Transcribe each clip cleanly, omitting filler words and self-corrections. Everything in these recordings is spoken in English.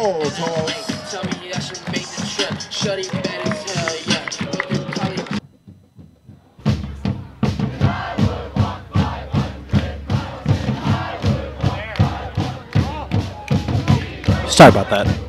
tall, tall. Tell me I should make the trip. Shorty bad as hell, yeah. But them collie Sorry about that.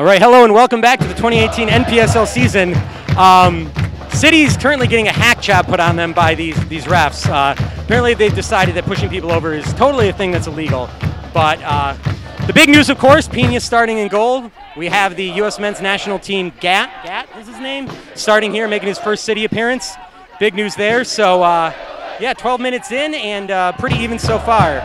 All right, hello and welcome back to the 2018 NPSL season. City's currently getting a hack job put on them by these refs. Apparently they've decided that pushing people over is totally a thing that's illegal. But the big news, of course, Pena starting in goal. We have the U.S. men's national team, Gat is his name, starting here, making his first city appearance. Big news there. So, yeah, 12 minutes in and pretty even so far.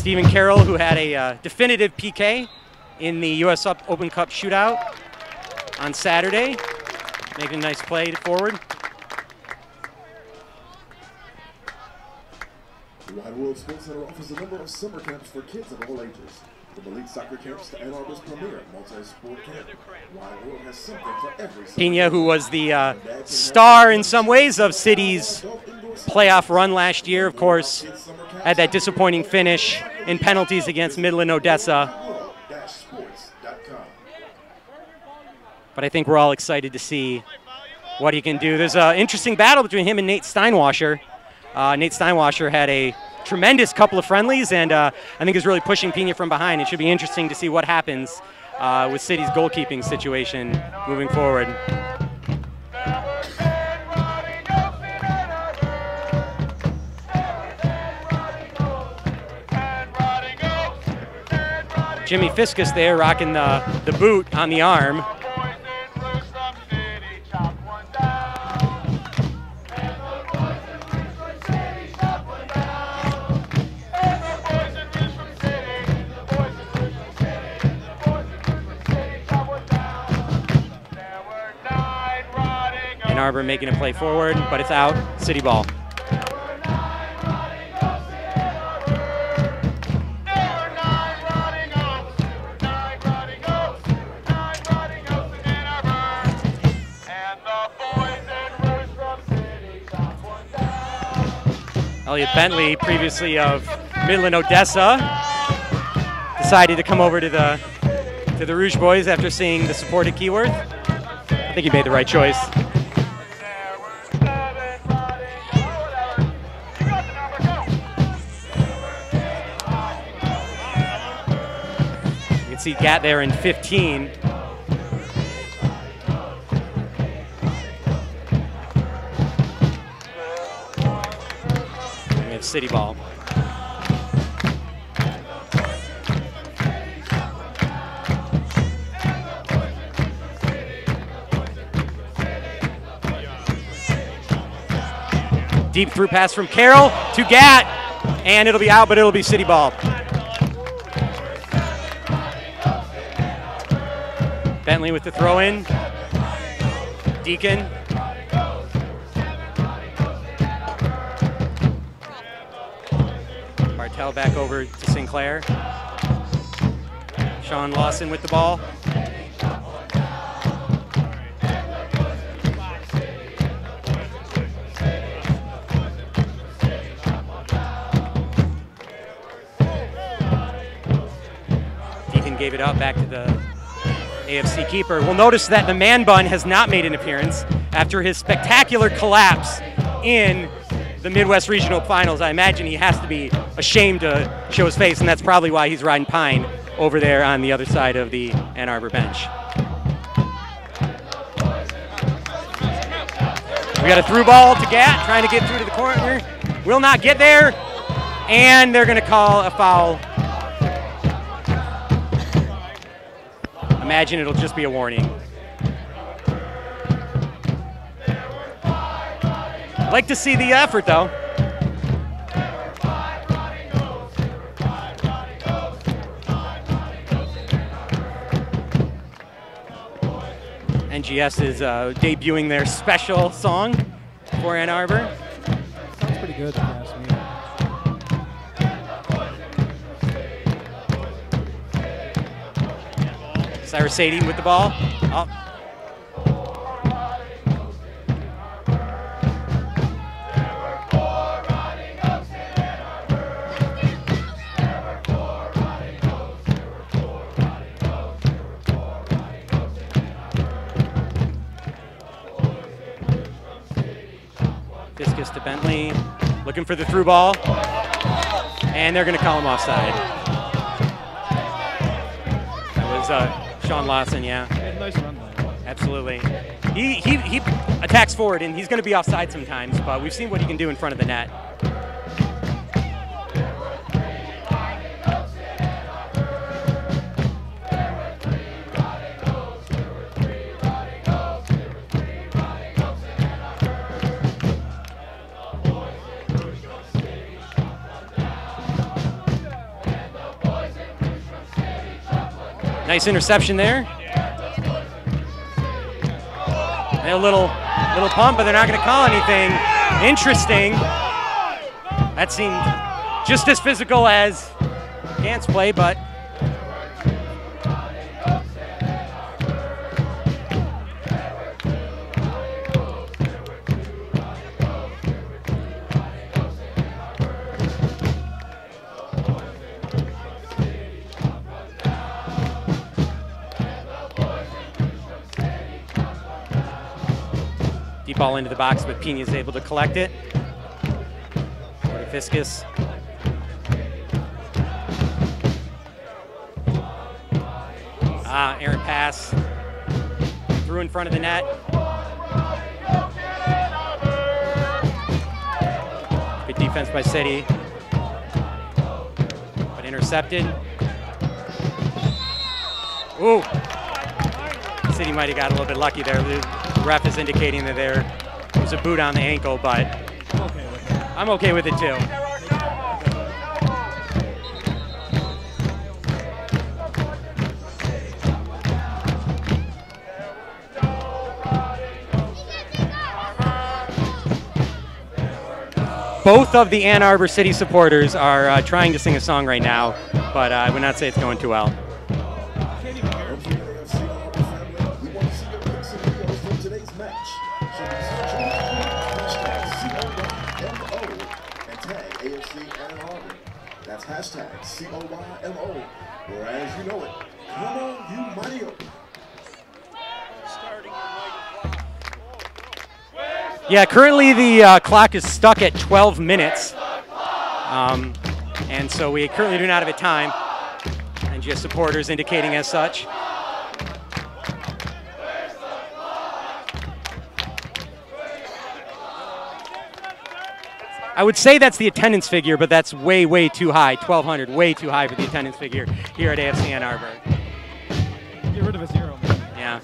Stephen Carroll, who had a definitive PK in the U.S. Open Cup shootout on Saturday, making a nice play forward. Wide World Sports Center offers a number of summer camps for kids of all ages. From elite soccer camps to Ann Arbor's premier multi-sport camp, Wide World has something for every. Pena, who was the star in some ways of City's playoff run last year, of course, had that disappointing finish in penalties against Midland Odessa. But I think we're all excited to see what he can do. There's an interesting battle between him and Nate Steinwasser. Nate Steinwasser had a tremendous couple of friendlies, and I think is really pushing Pena from behind. It should be interesting to see what happens with City's goalkeeping situation moving forward. Jimmy Fiskus there rocking the boot on the arm. Ann Arbor making a play forward, but it's out. City ball. Elliot Bentley, previously of Midland Odessa, decided to come over to the Rouge Boys after seeing the support at Keyworth. I think he made the right choice. You can see Gat there in 15. City ball. Deep through pass from Carroll to Gat, and it'll be out, but it'll be City ball. Bentley with the throw in. Deacon. Martell back over to Sinclair. Sean Lawson with the ball. Deacon gave it up back to the AFC keeper. We'll notice that the man bun has not made an appearance after his spectacular collapse in the Midwest Regional Finals. I imagine he has to be ashamed to show his face, and that's probably why he's riding Pine over there on the other side of the Ann Arbor bench. We got a through ball to Gat, trying to get through to the corner. Will not get there, and they're going to call a foul. Imagine it'll just be a warning. I'd like to see the effort, though. NGS is debuting their special song for Ann Arbor. Sounds pretty good, if you ask me. Cyrus Sadie with the ball. Oh. Bentley looking for the through ball, and they're going to call him offside. That was Sean Lawson, yeah. Nice run there. Absolutely. He attacks forward, and he's going to be offside sometimes, but we've seen what he can do in front of the net. Nice interception there. And a little pump, but they're not going to call anything. Interesting. That seemed just as physical as Gant's play, but deep ball into the box, but Pena's able to collect it. Fiscus. Errant pass. Through in front of the net. Good defense by City. But intercepted. Ooh. City might have got a little bit lucky there. The ref is indicating that there was a boot on the ankle, but I'm okay with it too. Both of the Ann Arbor City supporters are trying to sing a song right now, but I would not say it's going too well. AFC Ann Arbor. That's hashtag COYMO. Whereas you know it. Come on, you mighty open. Yeah, currently the clock is stuck at 12 minutes. And so we currently do not have a time. And just supporters indicating as such. I would say that's the attendance figure, but that's way, way too high. 1,200, way too high for the attendance figure here at AFC Ann Arbor. Get rid of a zero, man. Yeah.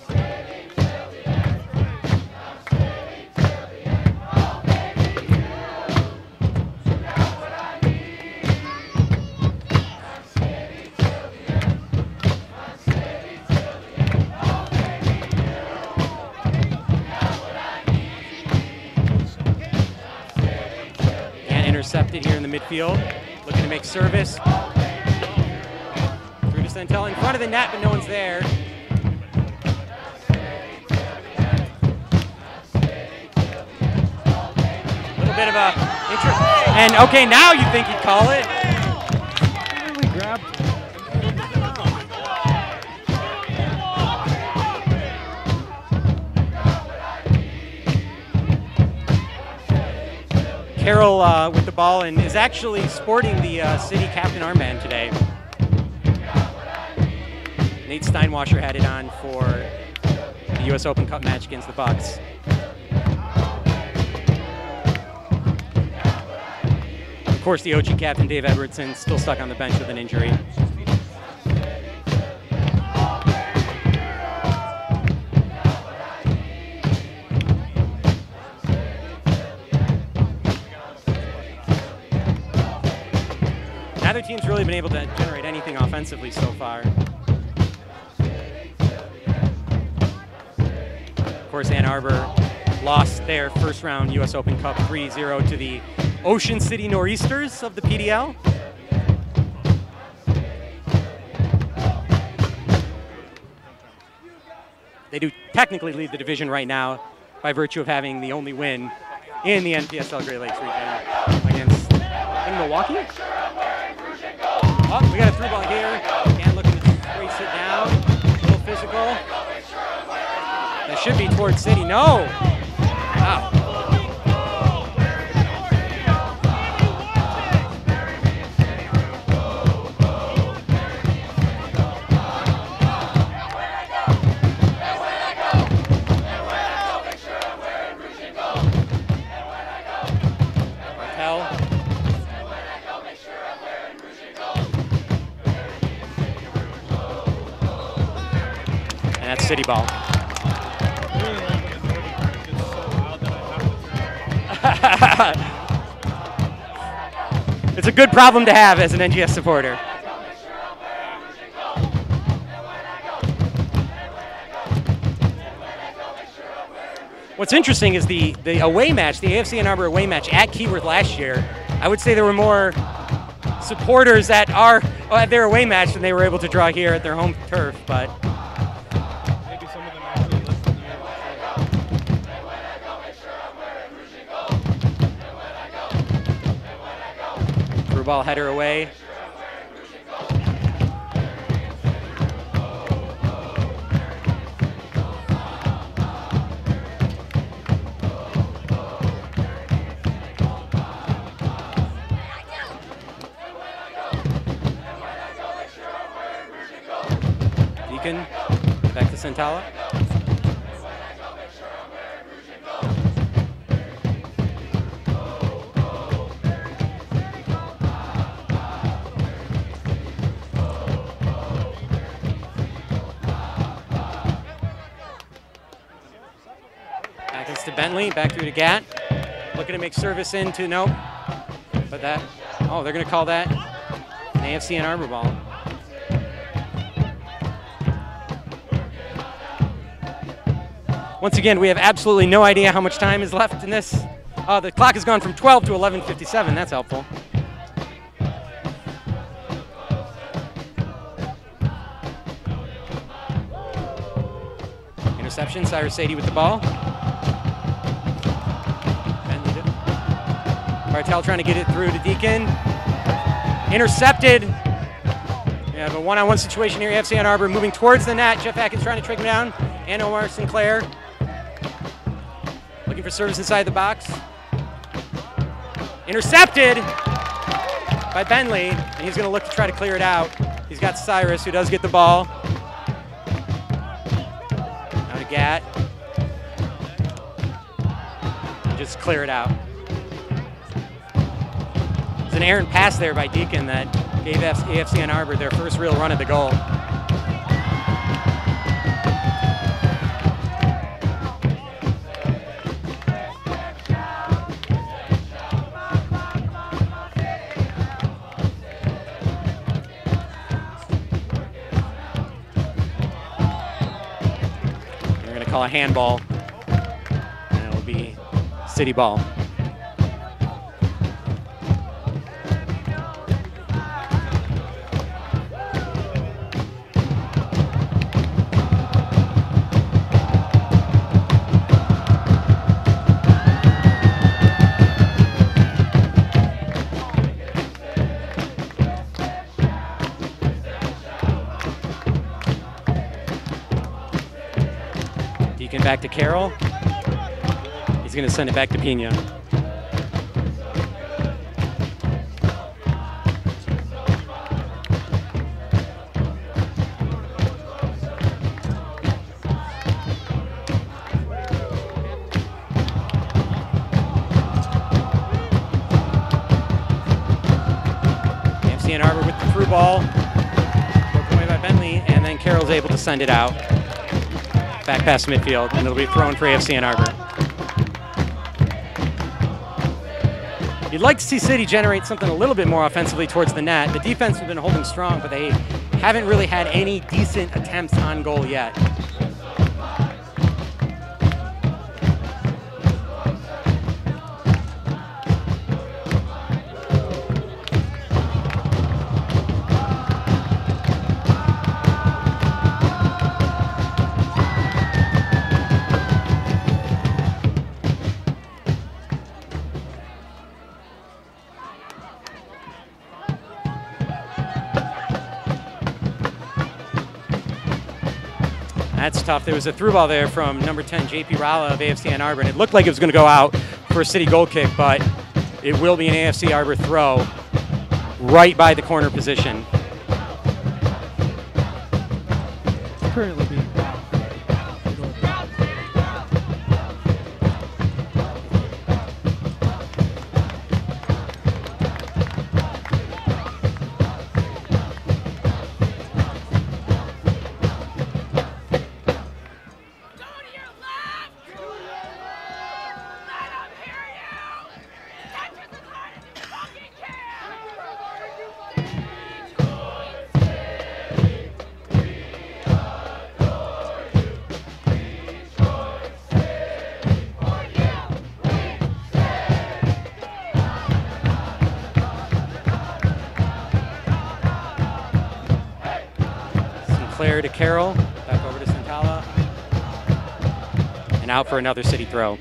Intercepted here in the midfield, looking to make service. Through to Santel in front of the net, but no one's there. A little bit of a and okay, now you think he'd call it. Really grabbed it. Carroll with the ball and is actually sporting the city captain armband today. Nate Steinwasser had it on for the U.S. Open Cup match against the Bucks. Of course, the OG captain, Dave Edwardson, still stuck on the bench with an injury. Neither team's really been able to generate anything offensively so far. Of course, Ann Arbor lost their first round U.S. Open Cup 3-0 to the Ocean City Nor'easters of the PDL. They do technically lead the division right now by virtue of having the only win in the NPSL Great Lakes region against Milwaukee. Oh, we got a through ball here. Again, looking to race it down. A little physical. That should be towards City. No. Wow. That's city ball. I really like when the Northern crowd gets so loud that I have to turn it off. It's a good problem to have as an NGS supporter. What's interesting is the away match, the AFC Ann Arbor away match at Keyworth last year. I would say there were more supporters at their away match than they were able to draw here at their home turf, but Maybe some of them actually listen to you. through ball header away. Deacon, back to Santala. Back to Bentley, back through to Gat. Looking to make service into, nope. But that, oh, they're going to call that an AFC Ann Arbor ball. Once again, we have absolutely no idea how much time is left in this. The clock has gone from 12 to 11:57. That's helpful. Interception, Cyrus Sadie with the ball. Bartel trying to get it through to Deacon. Intercepted. We have a one-on-one situation here. AFC Ann Arbor moving towards the net. Jeff Atkins trying to track him down. And Omar Sinclair looking for service inside the box. Intercepted by Bentley, and he's going to look to try to clear it out. He's got Cyrus, who does get the ball. Now to Gat. And just clear it out. There's an errant pass there by Deacon that gave AFC Ann Arbor their first real run at the goal. Call a handball, and it'll be city ball. Back to Carroll. He's going to send it back to Pena. AFC Ann Arbor with the through ball. Broken away by Bentley, and then Carroll's able to send it out. Back past midfield, and it'll be thrown for AFC Ann Arbor. You'd like to see City generate something a little bit more offensively towards the net. The defense has been holding strong, but they haven't really had any decent attempts on goal yet. That's tough. There was a through ball there from number 10, JP Rala of AFC Ann Arbor, and it looked like it was going to go out for a City goal kick, but it will be an AFC Arbor throw right by the corner position. Currently being Sinclair to Carroll, back over to Santala, and out for another city throw.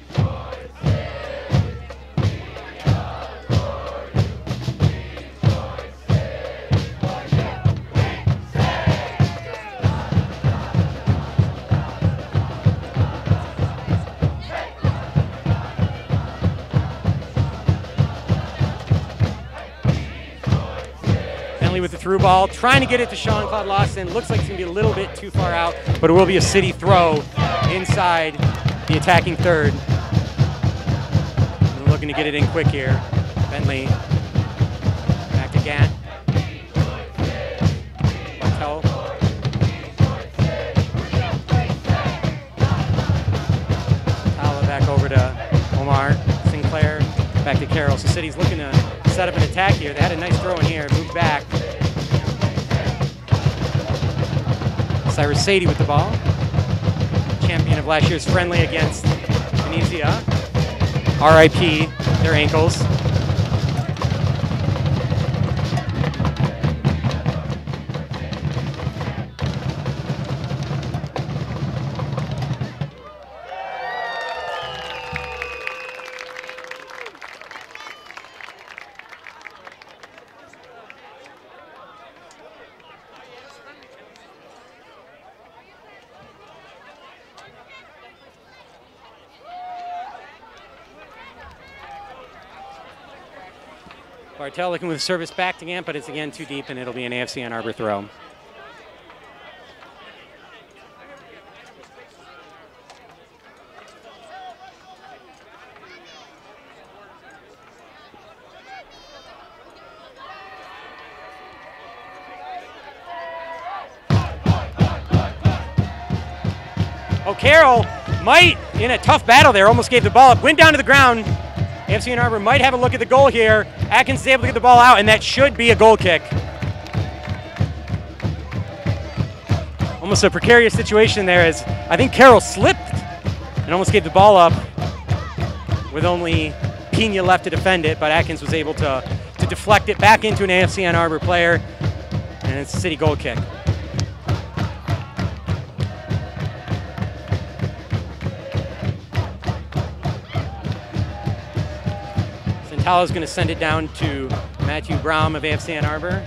With the through ball, trying to get it to Sean-Claude Lawson. Looks like it's going to be a little bit too far out, but it will be a city throw inside the attacking third. They're looking to get it in quick here. Bentley back to Gant. Bartel. Tala back over to Omar. Sinclair back to Carroll. So City's looking to set up an attack here. They had a nice throw in here, moved back. Cyrus Sadie with the ball. Champion of last year's friendly against Venezia. RIP their ankles. Bartel looking with service back to Gant, but it's again too deep, and it'll be an AFC Ann Arbor throw. Oh, Carroll might, in a tough battle there, almost gave the ball up, went down to the ground. AFC Ann Arbor might have a look at the goal here. Atkins is able to get the ball out, and that should be a goal kick. Almost a precarious situation there, as I think Carroll slipped and almost gave the ball up with only Pena left to defend it, but Atkins was able to deflect it back into an AFC Ann Arbor player, and it's a city goal kick. Santala is going to send it down to Matthew Braum of AFC Ann Arbor.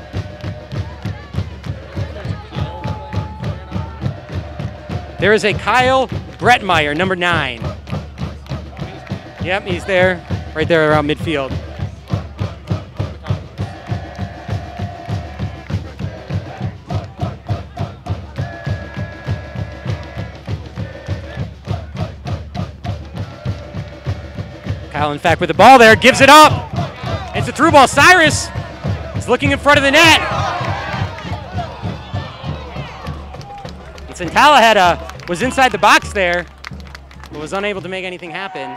There is a Kyle Brettmeyer, number 9. Yep, he's there, right there around midfield. Kyle, in fact, with the ball there, gives it up. It's a through ball. Cyrus is looking in front of the net. And Santala was inside the box there, but was unable to make anything happen.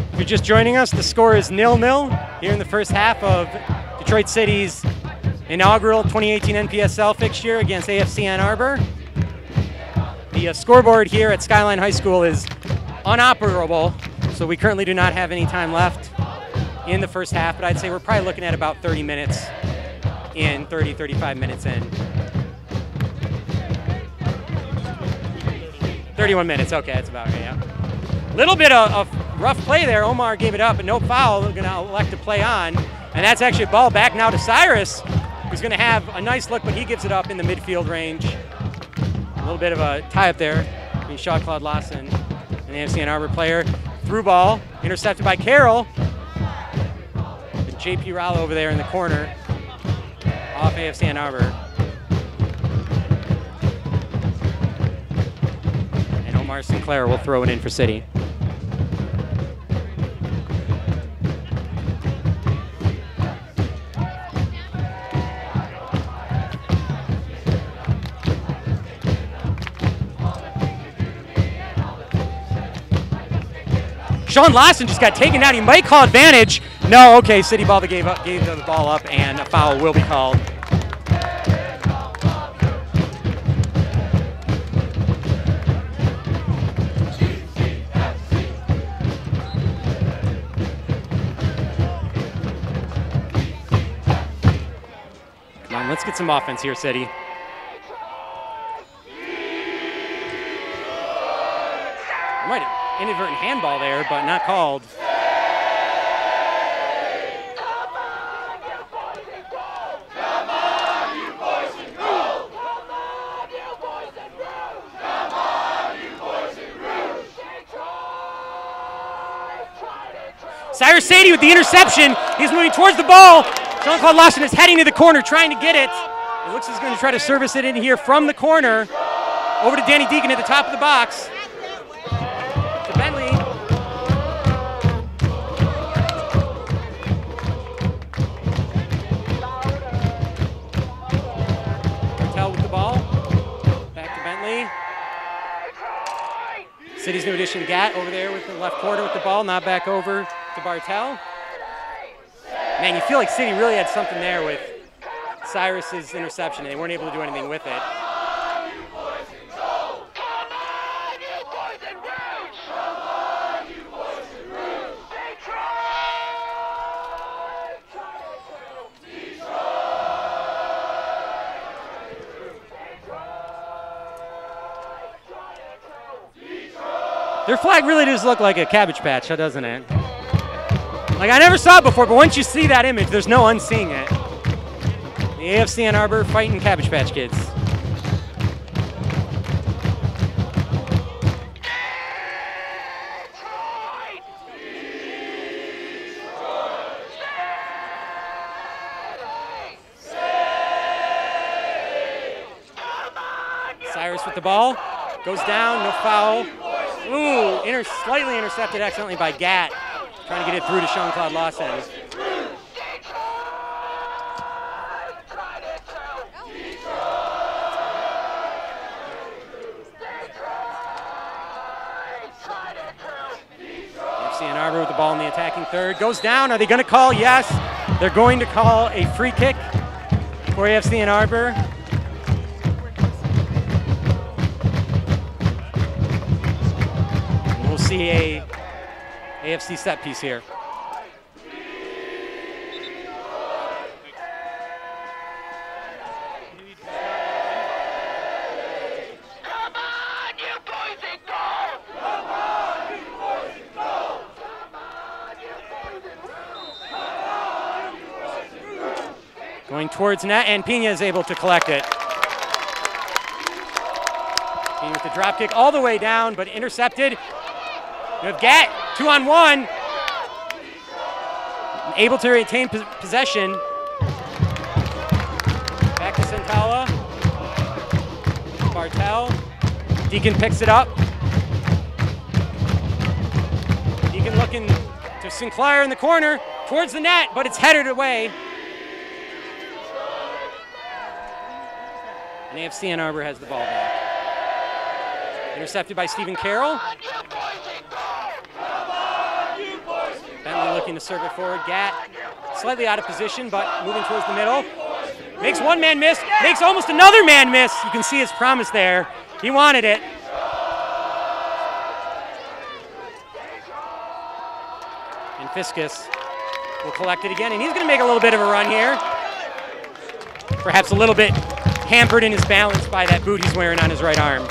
If you're just joining us, the score is 0-0 here in the first half of Detroit City's inaugural 2018 NPSL fixture against AFC Ann Arbor. The scoreboard here at Skyline High School is unoperable, so we currently do not have any time left in the first half, but I'd say we're probably looking at about 30 minutes in, 35 minutes in. 31 minutes, okay, that's about right, yeah. Little bit of rough play there. Omar gave it up, but no foul. They're going to elect to play on. And that's actually a ball back now to Cyrus, who's going to have a nice look, but he gives it up in the midfield range. A little bit of a tie-up there between Sean-Claude Lawson and the AFC Ann Arbor player. Through ball, intercepted by Carroll. And JP Rallo over there in the corner, off AFC Ann Arbor. And Omar Sinclair will throw it in for City. Sean Lawson just got taken down. He might call advantage. No, okay, City Ball gave the ball up, and a foul will be called. Come on, let's get some offense here, City. Might have inadvertent handball there, but not called. Cyrus Sadie with the interception. He's moving towards the ball. Jean-Claude Lawson is heading to the corner, trying to get it. It looks like he's going to try to service it in here from the corner. Over to Danny Deacon at the top of the box. To Bentley. Martell with the ball. Back to Bentley. City's new addition, Gatt, over there with the left corner with the ball. Not back over to Bartel. Man, you feel like City really had something there with Cyrus's interception, and they weren't able to do anything with it. Their flag really does look like a Cabbage Patch, doesn't it? Like, I never saw it before, but once you see that image, there's no unseeing it. The AFC Ann Arbor fighting Cabbage Patch Kids. Cyrus with the ball. Goes down, no foul. Ooh, slightly intercepted accidentally by Gatt. Trying to get it through to Jean-Claude Lawson. AFC Ann Arbor with the ball in the attacking third. Goes down. Are they going to call? Yes. They're going to call a free kick for AFC Ann Arbor. We'll see a AFC set piece here. Going towards net, and Pena is able to collect it. Pena with the drop kick all the way down, but intercepted. You have Gatt, 2-on-1. Able to retain possession. Back to Santala. Bartel. Deacon picks it up. Deacon looking to Sinclair in the corner, towards the net, but it's headed away. And AFC Ann Arbor has the ball back. Intercepted by Stephen Carroll. Bentley looking to serve it forward. Gatt slightly out of position, but moving towards the middle. Makes one man miss, makes almost another man miss. You can see his promise there. He wanted it. And Fiskus will collect it again, and he's going to make a little bit of a run here. Perhaps a little bit hampered in his balance by that boot he's wearing on his right arm.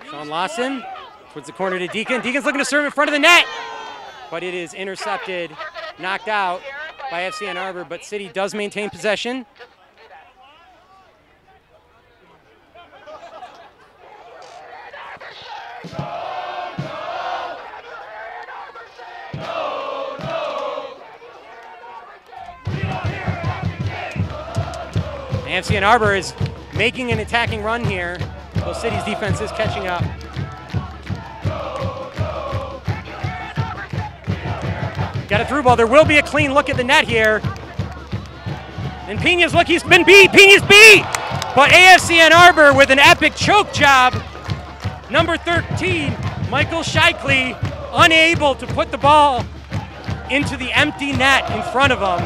Sean Lawson towards the corner to Deacon. Deacon's looking to serve in front of the net, but it is intercepted, knocked out by AFC Ann Arbor, but City does maintain possession. AFC Ann Arbor is making an attacking run here. Well, City's defense is catching up. Got a through ball. There will be a clean look at the net here. And Pena's look, he's been beat. Pena's beat! But AFC Ann Arbor with an epic choke job. Number 13, Michael Shikely, unable to put the ball into the empty net in front of him.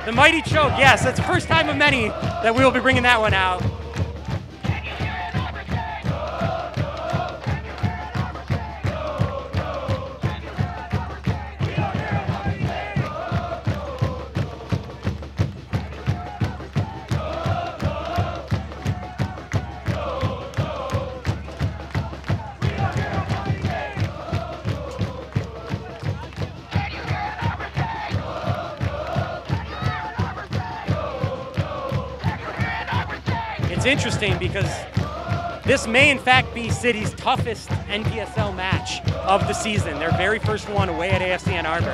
The mighty choke, yes, that's the first time of many that we will be bringing that one out. It's interesting because this may in fact be City's toughest NPSL match of the season. Their very first one away at AFC Ann Arbor.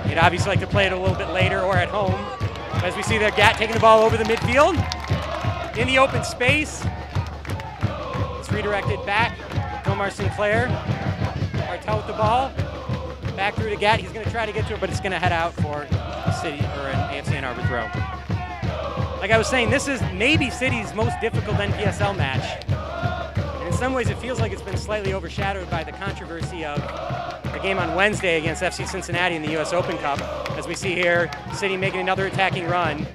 They'd obviously like to play it a little bit later or at home. As we see there, Gat taking the ball over the midfield. In the open space. It's redirected back. Tomar Sinclair. Bartel with the ball. Back through to Gat. He's going to try to get to it, but it's going to head out for a City or an AFC Ann Arbor throw. Like I was saying, this is maybe City's most difficult NPSL match. And in some ways, it feels like it's been slightly overshadowed by the controversy of the game on Wednesday against FC Cincinnati in the US Open Cup. As we see here, City making another attacking run.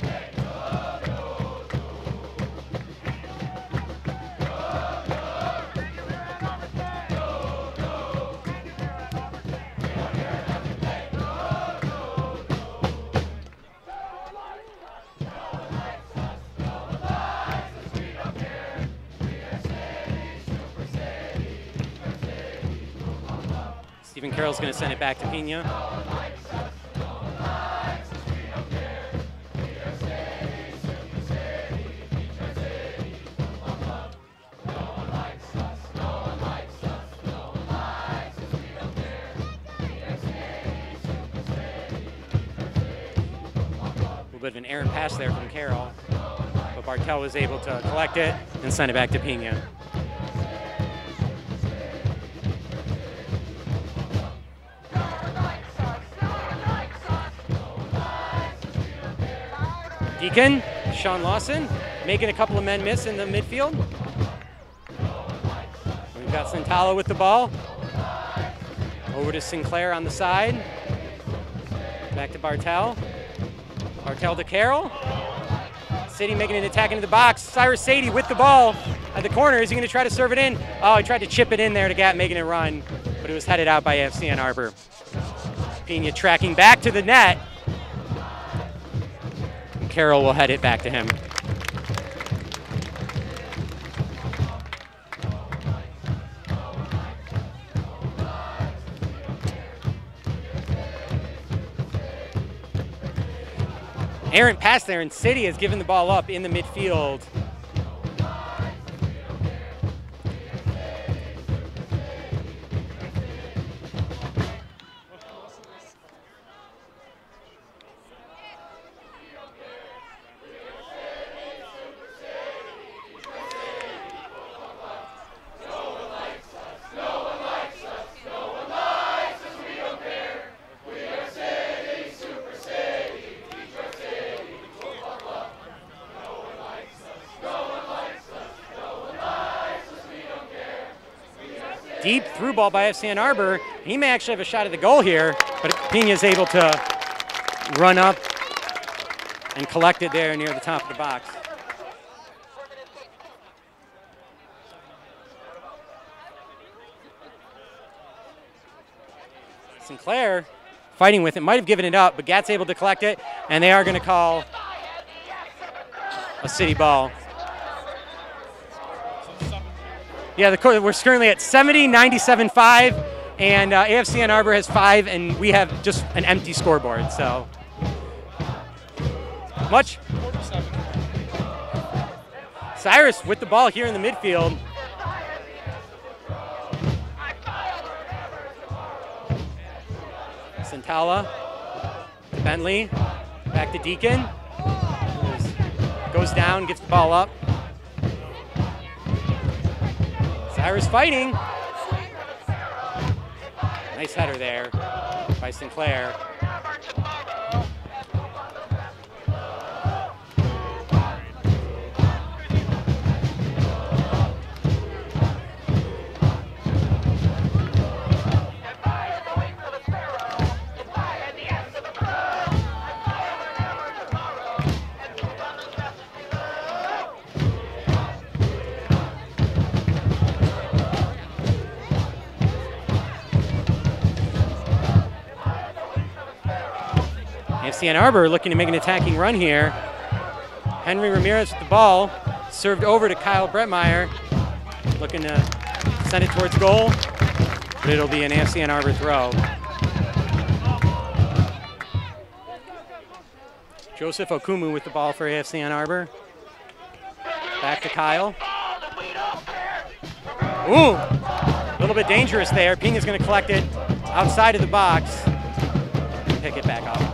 Stephen Carroll's going to send it back to Pena. A little bit of an errant pass there from Carroll, but Bartel was able to collect it and send it back to Pena. Deacon, Sean Lawson, making a couple of men miss in the midfield. We've got Santala with the ball. Over to Sinclair on the side. Back to Bartel. Bartel to Carroll. City making an attack into the box. Cyrus Sadie with the ball at the corner. Is he going to try to serve it in? Oh, he tried to chip it in there to Gat, making it run, but it was headed out by AFC Ann Arbor. Pena tracking back to the net. Carroll will head it back to him. Errant pass there, and City has given the ball up in the midfield. Deep through ball by FC Ann Arbor. He may actually have a shot at the goal here, but Pena's able to run up and collect it there near the top of the box. Sinclair fighting with it, might have given it up, but Gat's able to collect it, and they are going to call a City ball. Yeah, we're currently at 70, 97-5, and AFC Ann Arbor has 5, and we have just an empty scoreboard. So much. 47. Cyrus with the ball here in the midfield. Santala Bentley, back to Deacon. Goes down, gets the ball up. Cyrus fighting. Nice header there by Sinclair. AFC Ann Arbor looking to make an attacking run here. Henry Ramirez with the ball, served over to Kyle Bretmeyer, looking to send it towards goal, but it'll be an AFC Ann Arbor throw. Joseph Okumu with the ball for AFC Ann Arbor. Back to Kyle. Ooh, a little bit dangerous there. Ping is going to collect it outside of the box. Pick it back up.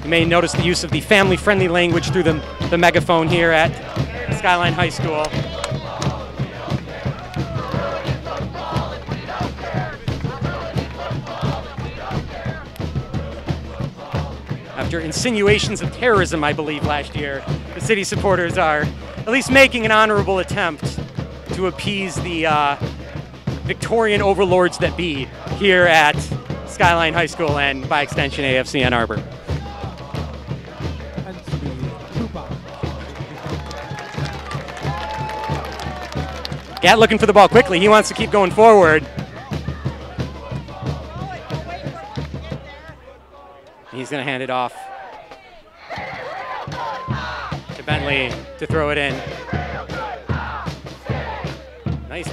You may notice the use of the family-friendly language through the megaphone here at Skyline High School. After insinuations of terrorism, I believe, last year, the city supporters are at least making an honorable attempt to appease the Victorian overlords that be here at Skyline High School and, by extension, AFC Ann Arbor. Gatt looking for the ball quickly. He wants to keep going forward. He's going to hand it off to Bentley to throw it in. Nice.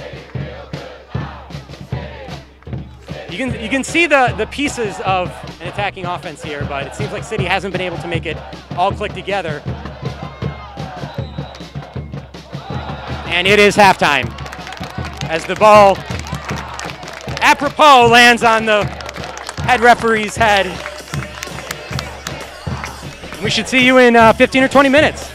You can see the pieces of an attacking offense here, but it seems like City hasn't been able to make it all click together. And it is halftime as the ball, apropos, lands on the head referee's head. We should see you in 15 or 20 minutes.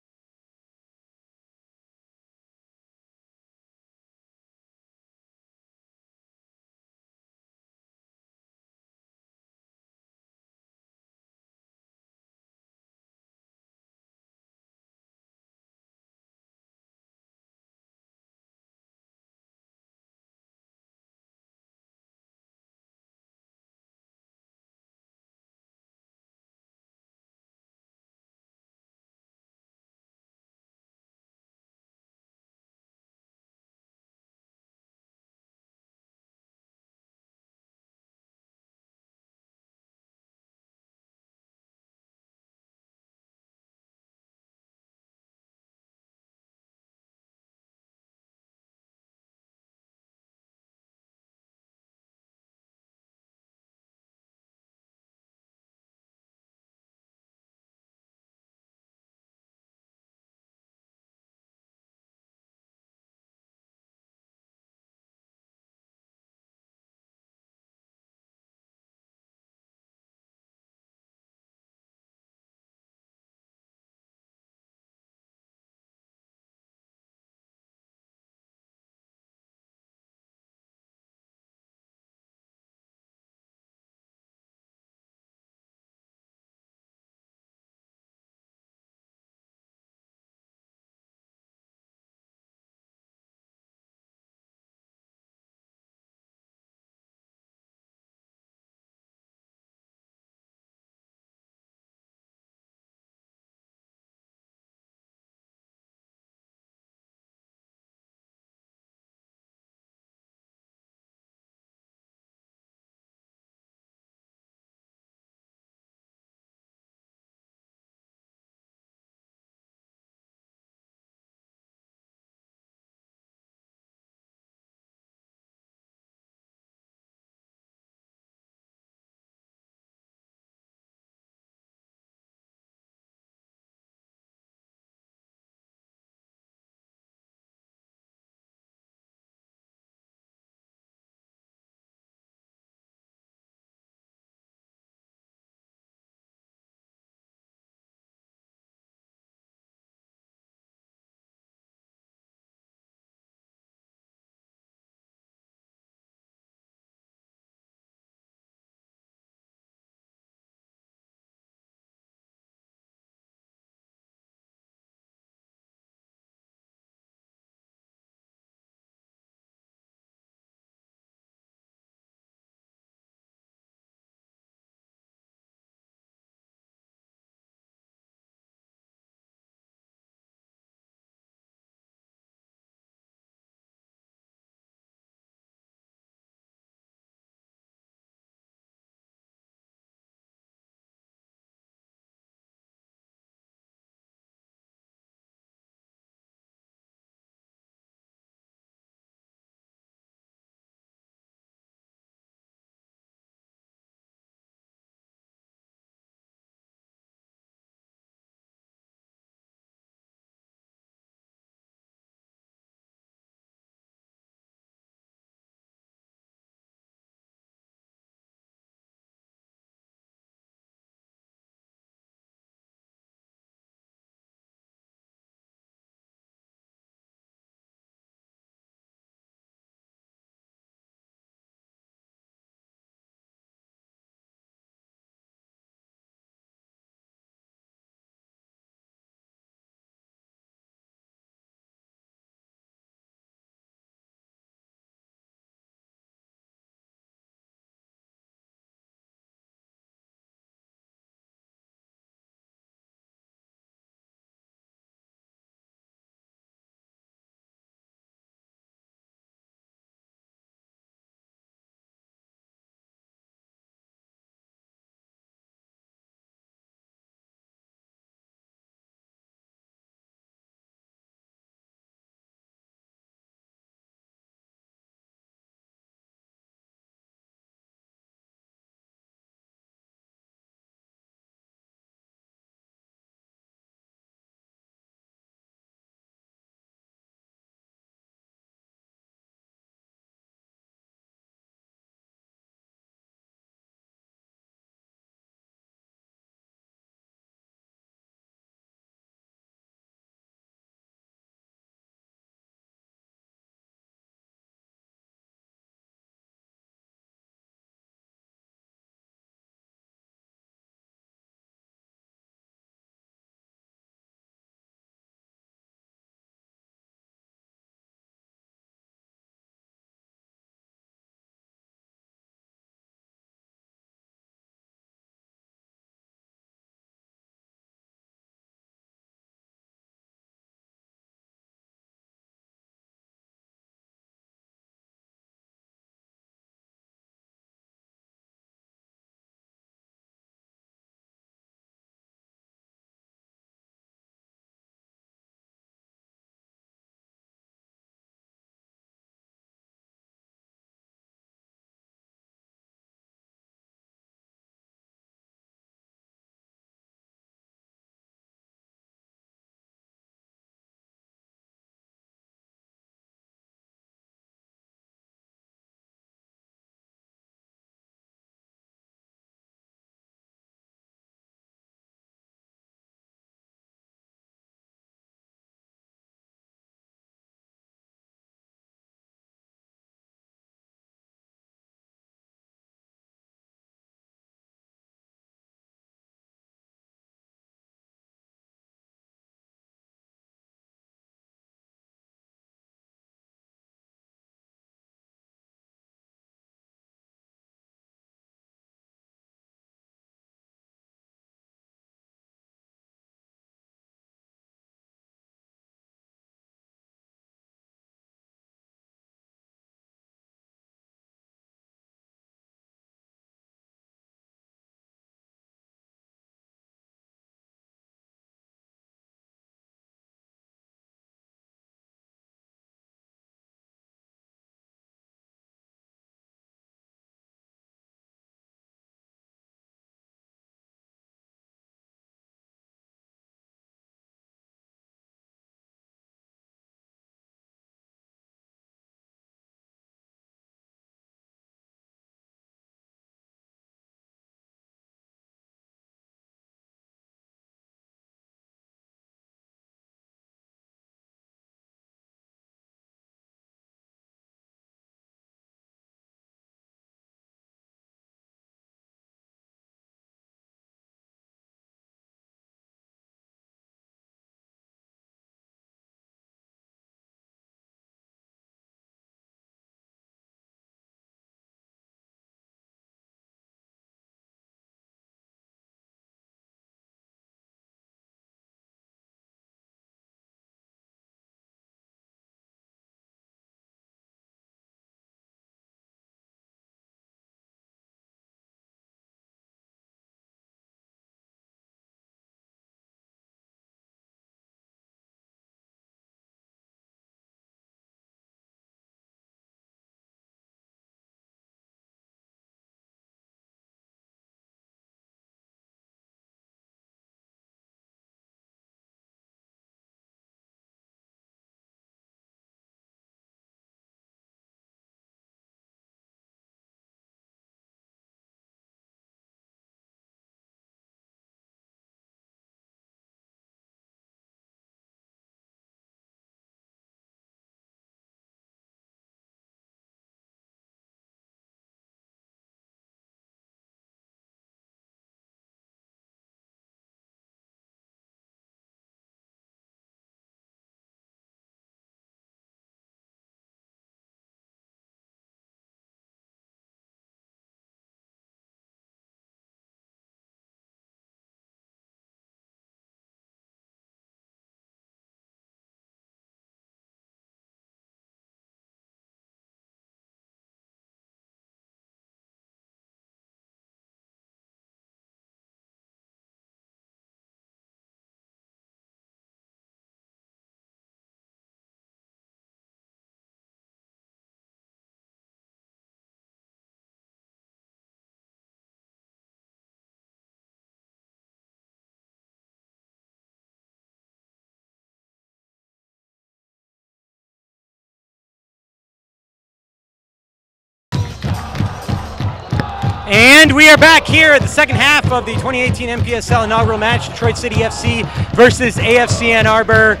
And we are back here at the second half of the 2018 NPSL inaugural match, Detroit City FC versus AFC Ann Arbor.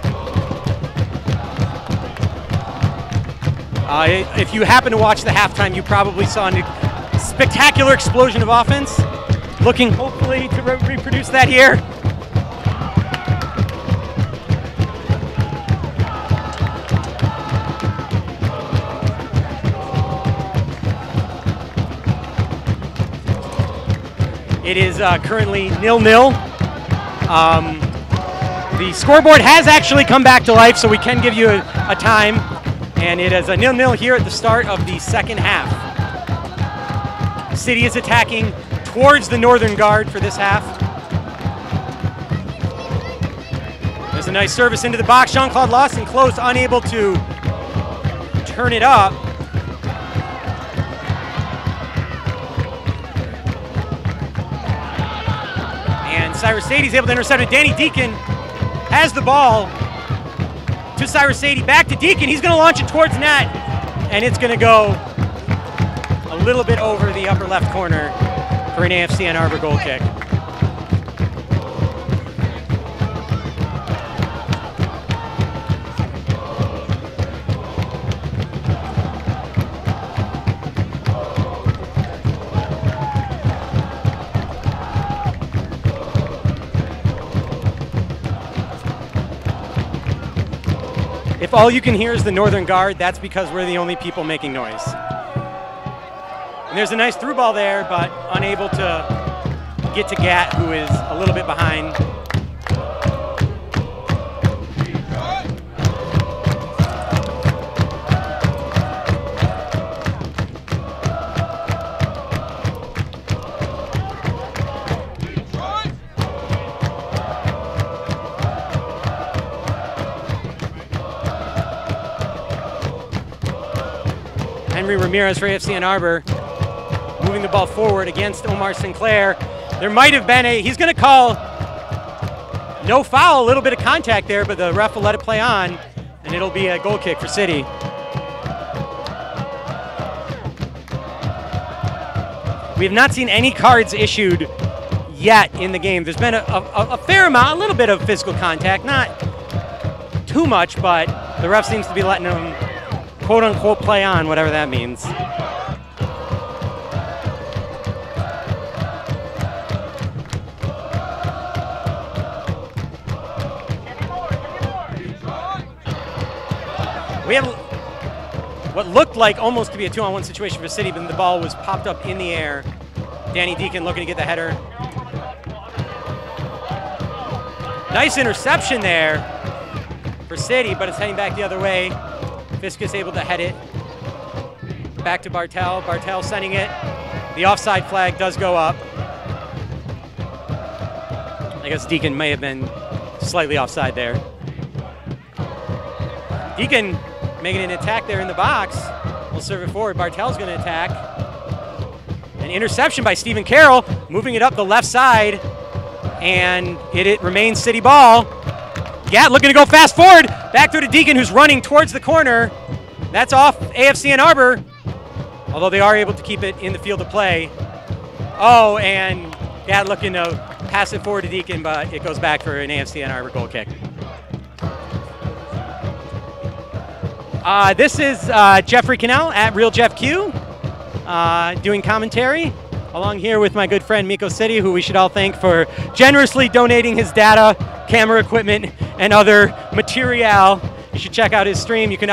If you happen to watch the halftime, you probably saw a spectacular explosion of offense. Looking hopefully to reproduce that here. It is currently 0-0. The scoreboard has actually come back to life, so we can give you a time. And it is a 0-0 here at the start of the second half. City is attacking towards the northern guard for this half. There's a nice service into the box. Jean-Claude Lawson close, unable to turn it up. And Cyrus Sadie's able to intercept it. Danny Deacon has the ball to Cyrus Sadie, back to Deacon. He's going to launch it towards net, and it's going to go a little bit over the upper left corner for an AFC Ann Arbor goal kick. If all you can hear is the northern guard, that's because we're the only people making noise. And there's a nice through ball there, but unable to get to Gat, who is a little bit behind. Henry Ramirez for AFC Ann Arbor, moving the ball forward against Omar Sinclair. There might have been he's going to call no foul, a little bit of contact there, but the ref will let it play on, and it'll be a goal kick for City. We have not seen any cards issued yet in the game. There's been a fair amount, a little bit of physical contact, not too much, but the ref seems to be letting them quote-unquote play on, whatever that means. We have what looked like almost to be a 2-on-1 situation for City, but the ball was popped up in the air. Danny Deacon looking to get the header. Nice interception there for City, but it's heading back the other way. Fiskus able to head it back to Bartel. Bartel sending it. The offside flag does go up. I guess Deacon may have been slightly offside there. Deacon making an attack there in the box. We'll serve it forward. Bartel's going to attack. An interception by Stephen Carroll, moving it up the left side, and it remains City ball. Gat looking to go fast forward, back through to Deacon, who's running towards the corner. That's off AFC Ann Arbor, although they are able to keep it in the field of play. Oh, and Gat looking to pass it forward to Deacon, but it goes back for an AFC Ann Arbor goal kick. This is Jeffrey Cannell at Real Jeff Q, doing commentary, along here with my good friend Miko City, who we should all thank for generously donating his data, camera equipment, and other material. You should check out his stream. You can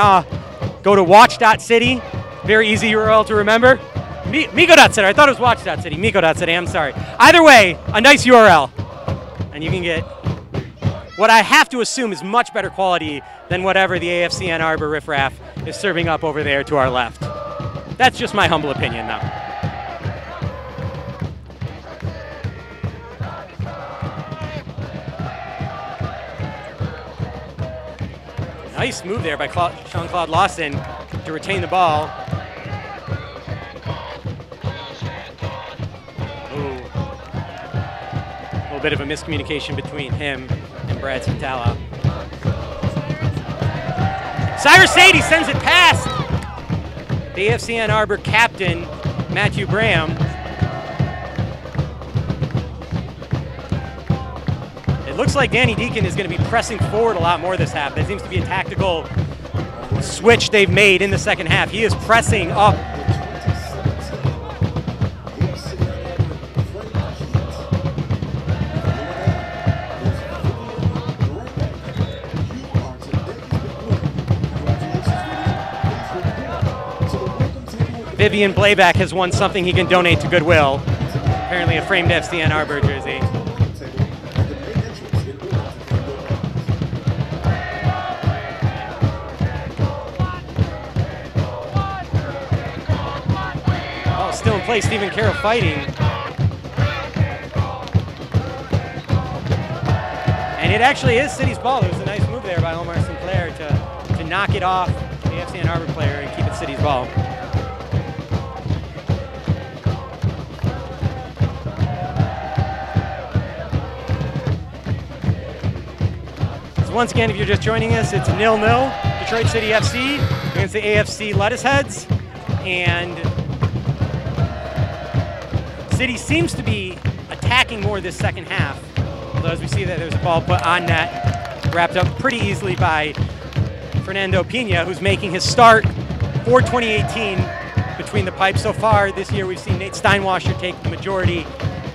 go to watch.city, very easy URL to remember. Miko.city, I thought it was watch.city, Miko.city, I'm sorry. Either way, a nice URL, and you can get what I have to assume is much better quality than whatever the AFC Ann Arbor riffraff is serving up over there to our left. That's just my humble opinion, though. Nice move there by Jean-Claude Lawson to retain the ball. Ooh. A little bit of a miscommunication between him and Brad Santala. Cyrus Sadie sends it past the AFC Ann Arbor captain, Matthew Graham. looks like Danny Deacon is going to be pressing forward a lot more this half. That seems to be a tactical switch they've made in the second half. He is pressing up. Vivian Blayback has won something he can donate to Goodwill. Apparently a framed AFC Ann Arbor jersey. Oh, still in play, Stephen Carroll fighting. And it actually is City's ball. It was a nice move there by Omar Sinclair to knock it off the AFC Ann Arbor player and keep it City's ball. Once again, if you're just joining us, it's 0-0, Detroit City FC against the AFC Lettuceheads. And City seems to be attacking more this second half. Although as we see that there's a ball put on net, wrapped up pretty easily by Fernando Pina, who's making his start for 2018 between the pipes. So far this year, we've seen Nate Steinwasser take the majority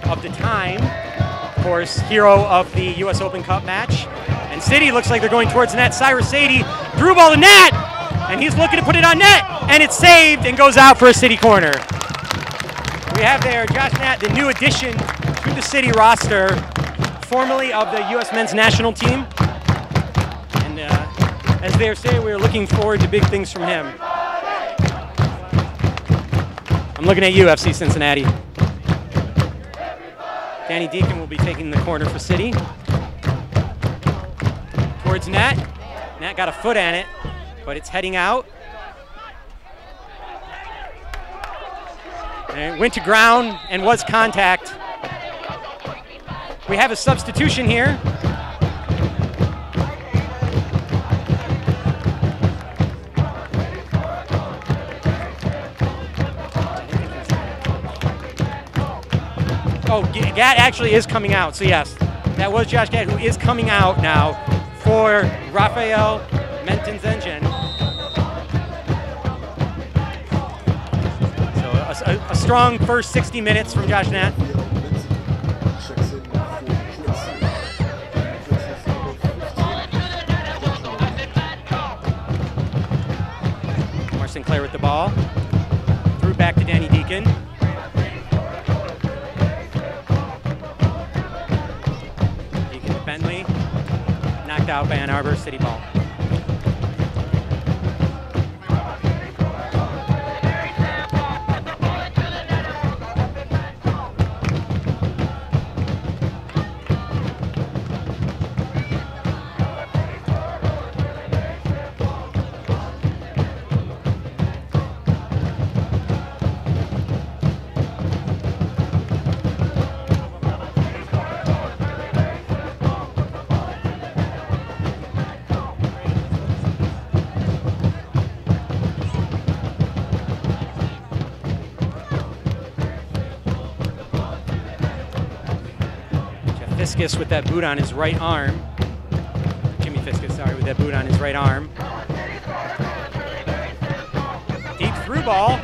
of the time. Of course, hero of the U.S. Open Cup match. And City looks like they're going towards the net. Cyrus Sadie threw ball to net, and he's looking to put it on net, and it's saved and goes out for a City corner. We have there Josh Nat, the new addition to the City roster, formerly of the U.S. men's national team. And as they say, we're looking forward to big things from him. I'm looking at you, FC Cincinnati. Danny Deacon will be taking the corner for City. Towards Nat. Nat got a foot on it, but it's heading out. And it went to ground and was contact. We have a substitution here. Oh, Gat actually is coming out, so yes. That was Josh Gat, who is coming out now for Rafael Mentenzengen. So a strong first 60 minutes from Josh Nat. Omar Sinclair with the ball. Threw back to Danny Deacon. Deacon to Bentley. Knocked out by Ann Arbor, City ball. Fiskus with that boot on his right arm. Jimmy Fiskus, sorry, with that boot on his right arm. Deep through ball.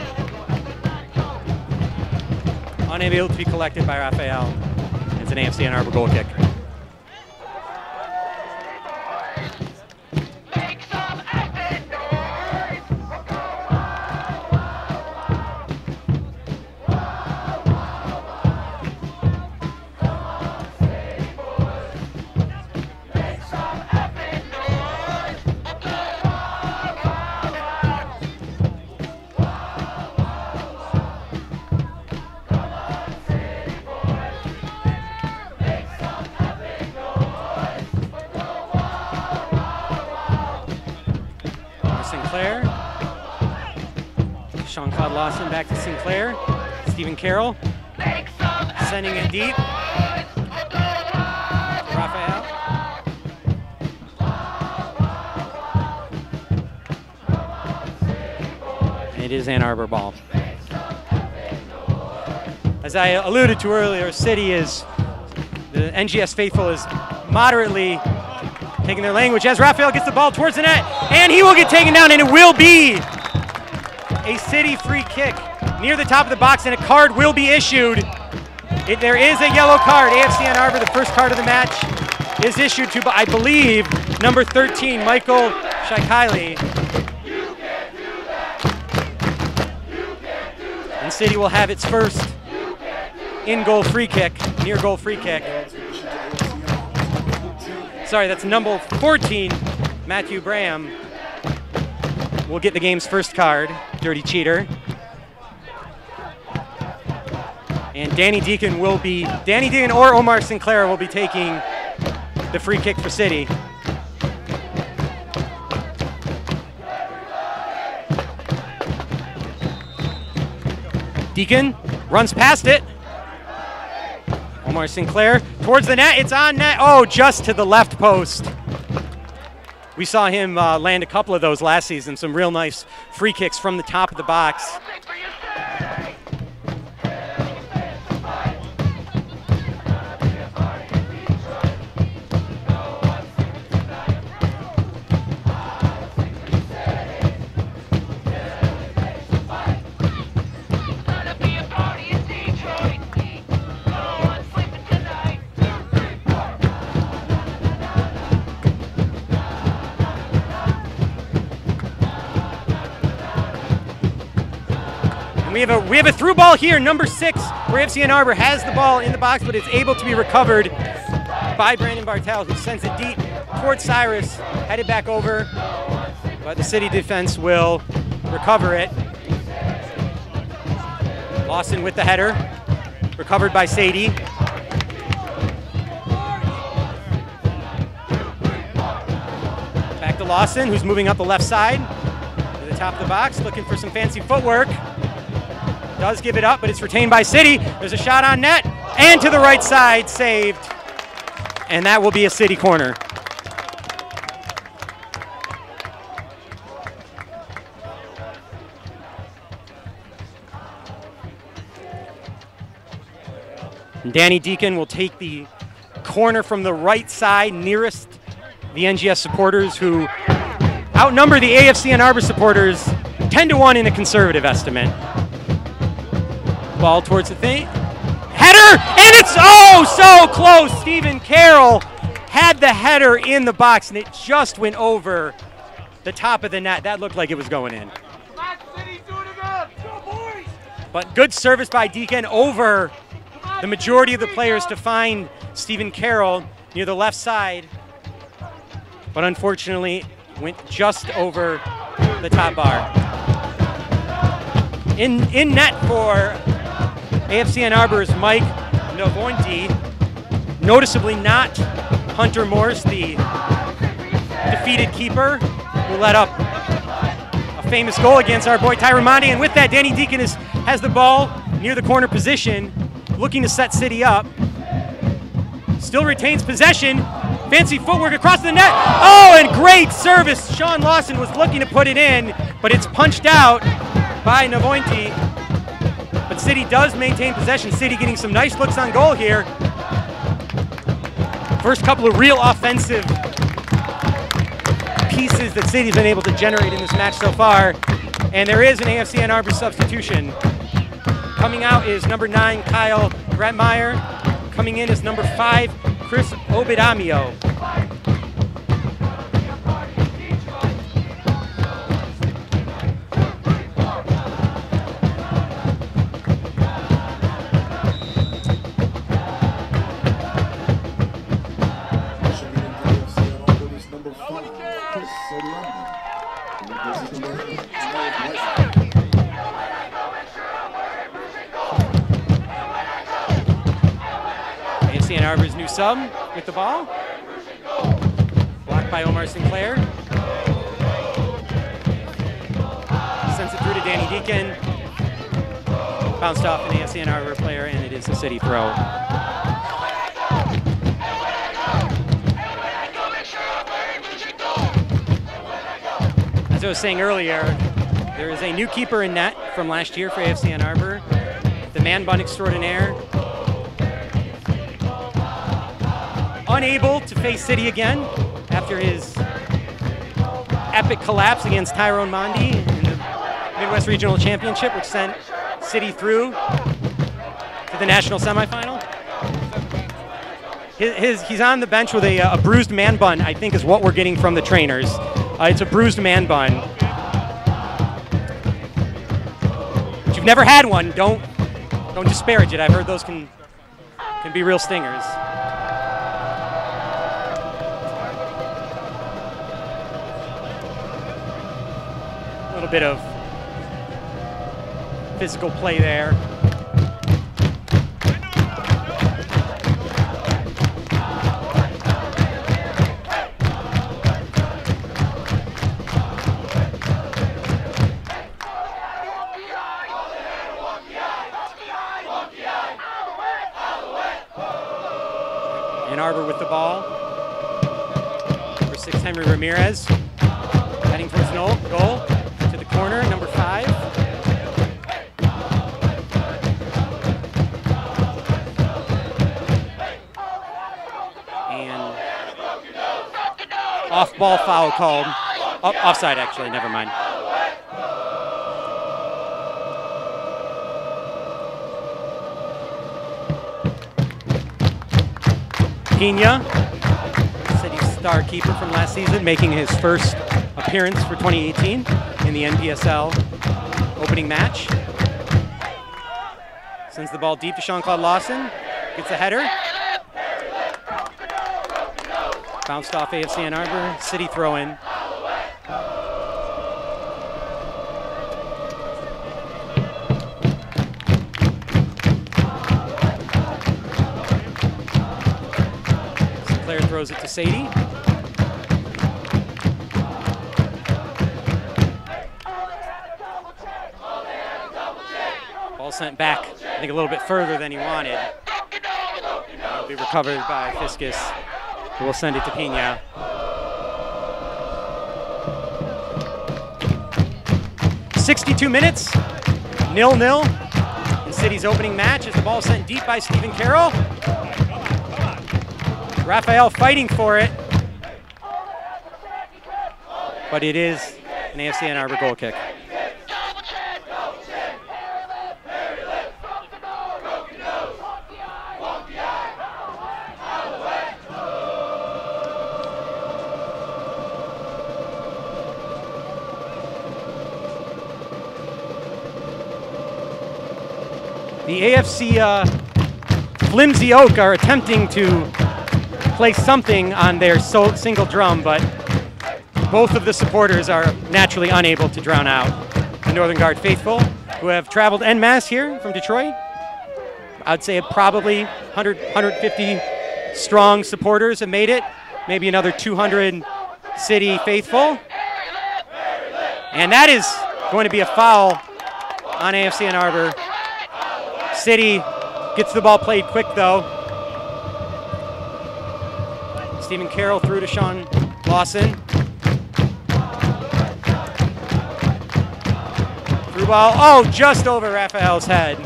Unable to be collected by Rafael. It's an AFC Ann Arbor goal kick. Sinclair. Sean-Claude Lawson back to Sinclair. Stephen Carroll sending it deep. Rafael. It is Ann Arbor ball. As I alluded to earlier, City is, the NGS faithful is moderately taking their language as Raphael gets the ball towards the net, and he will get taken down, and it will be a City free kick near the top of the box, and a card will be issued. There is a yellow card. AFC Ann Arbor, the first card of the match, is issued to, I believe, number 13, Michael Shaikaili. And City will have its first in-goal free kick, near-goal free kick. Sorry, that's number 14, Matthew Braham, will get the game's first card, dirty cheater. And Danny Deacon or Omar Sinclair will be taking the free kick for City. Deacon runs past it. Omar Sinclair towards the net, it's on net. Oh, just to the left post. We saw him land a couple of those last season, some real nice free kicks from the top of the box. We have a through ball here, number 6, where AFC Ann Arbor has the ball in the box, but it's able to be recovered by Brandon Bartel, who sends it deep towards Cyrus, headed back over, but the City defense will recover it. Lawson with the header, recovered by Sadie. Back to Lawson, who's moving up the left side to the top of the box, looking for some fancy footwork. Does give it up, but it's retained by City. There's a shot on net, and to the right side, saved. And that will be a City corner. And Danny Deacon will take the corner from the right side, nearest the NGS supporters, who outnumber the AFC Ann Arbor supporters 10-1 in a conservative estimate. Ball towards the thing. Header, and it's so close. Stephen Carroll had the header in the box, and it just went over the top of the net. That looked like it was going in. But good service by Deacon over the majority of the players to find Stephen Carroll near the left side. But unfortunately, went just over the top bar. In net for AFC Ann Arbor's Mike Novointi, noticeably not Hunter Morse, the defeated keeper, who let up a famous goal against our boy Tyron Mondi. And with that, Danny Deacon has the ball near the corner position, looking to set City up. Still retains possession. Fancy footwork across the net. Oh, and great service. Sean Lawson was looking to put it in, but it's punched out by Novointi. But City does maintain possession. City getting some nice looks on goal here. First couple of real offensive pieces that City's been able to generate in this match so far. And there is an AFC Ann Arbor substitution. Coming out is number 9, Kyle Gretmeyer. Coming in is number 5, Chris Obedamio. AFC Ann Arbor's new sub with the ball. Blocked by Omar Sinclair. Sends it through to Danny Deacon. Bounced off an AFC Ann Arbor player, and it is a City throw. As I was saying earlier, there is a new keeper in net from last year for AFC Ann Arbor, the man bun extraordinaire. unable to face City again after his epic collapse against Tyrone Mondi in the Midwest Regional Championship, which sent City through to the national semifinal. He's on the bench with a bruised man bun, I think is what we're getting from the trainers. It's a bruised man bun. If you've never had one, don't disparage it. I've heard those can be real stingers. A little bit of physical play there. Ann Arbor with the ball. Number 6, Henry Ramirez. Heading towards goal. To the corner, number 5. And off-ball foul called. Offside, actually, never mind. Pena, City's star keeper from last season, making his first appearance for 2018 in the NPSL opening match. Sends the ball deep to Jean-Claude Lawson, gets a header. Bounced off AFC Ann Arbor, City throw-in. Throws it to Sadie. Ball sent back, I think a little bit further than he wanted. It'll be recovered by Fiskus, who will send it to Pena. "62 minutes, 0-0 in City's opening match as the ball sent deep by Stephen Carroll. Raphael fighting for it, but it is an AFC Ann Arbor goal kick. The AFC Flimsy Oak are attempting to play something on their single drum, but both of the supporters are naturally unable to drown out the Northern Guard faithful, who have traveled en masse here from Detroit. I'd say probably 100, 150 strong supporters have made it, maybe another 200 City faithful. And that is going to be a foul on AFC Ann Arbor. City gets the ball played quick though. Stephen Carroll through to Sean Lawson. Through ball, oh, just over Raphael's head.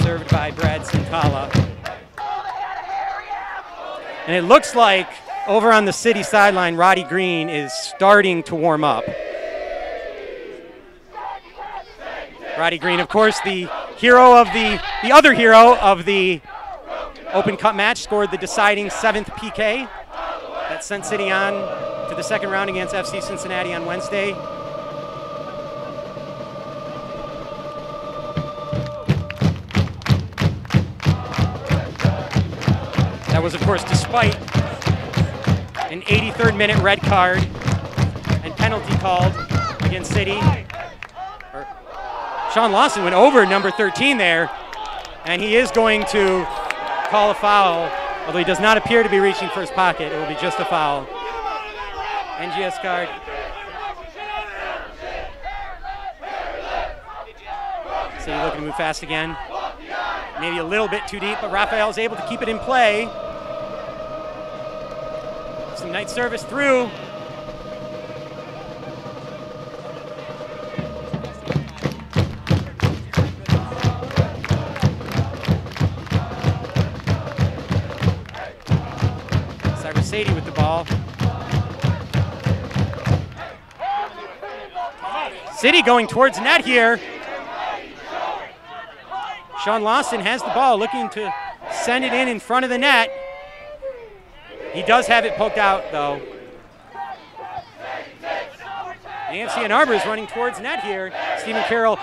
Served by Brad Sintala. And it looks like over on the City sideline, Roddy Green is starting to warm up. Roddy Green, of course, the hero of the other hero of the Open Cup match, scored the deciding 7th PK that sent City on to the second round against FC Cincinnati on Wednesday. That was, of course, despite an 83rd minute red card and penalty called against City. Sean Lawson went over number 13 there, and he is going to call a foul, although he does not appear to be reaching for his pocket. It will be just a foul. NGS card. So you're looking to move fast again. Maybe a little bit too deep, but Raphael is able to keep it in play. Some nice service through. Sadie with the ball. City going towards net here. Sean Lawson has the ball, looking to send it in front of the net. He does have it poked out, though. AFC Ann Arbor is running towards net here. Stephen Carroll,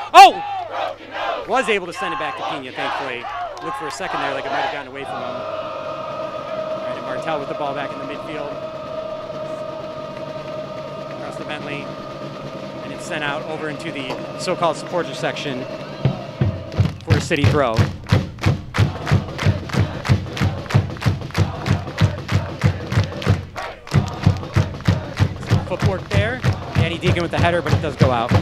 was able to send it back to Pena, thankfully. Looked for a second there like it might have gotten away from him. Brandon Martell with the ball back in the midfield. Across to Bentley. And it's sent out over into the so-called supporter section for a City throw. Footwork there. Danny Deacon with the header, but it does go out.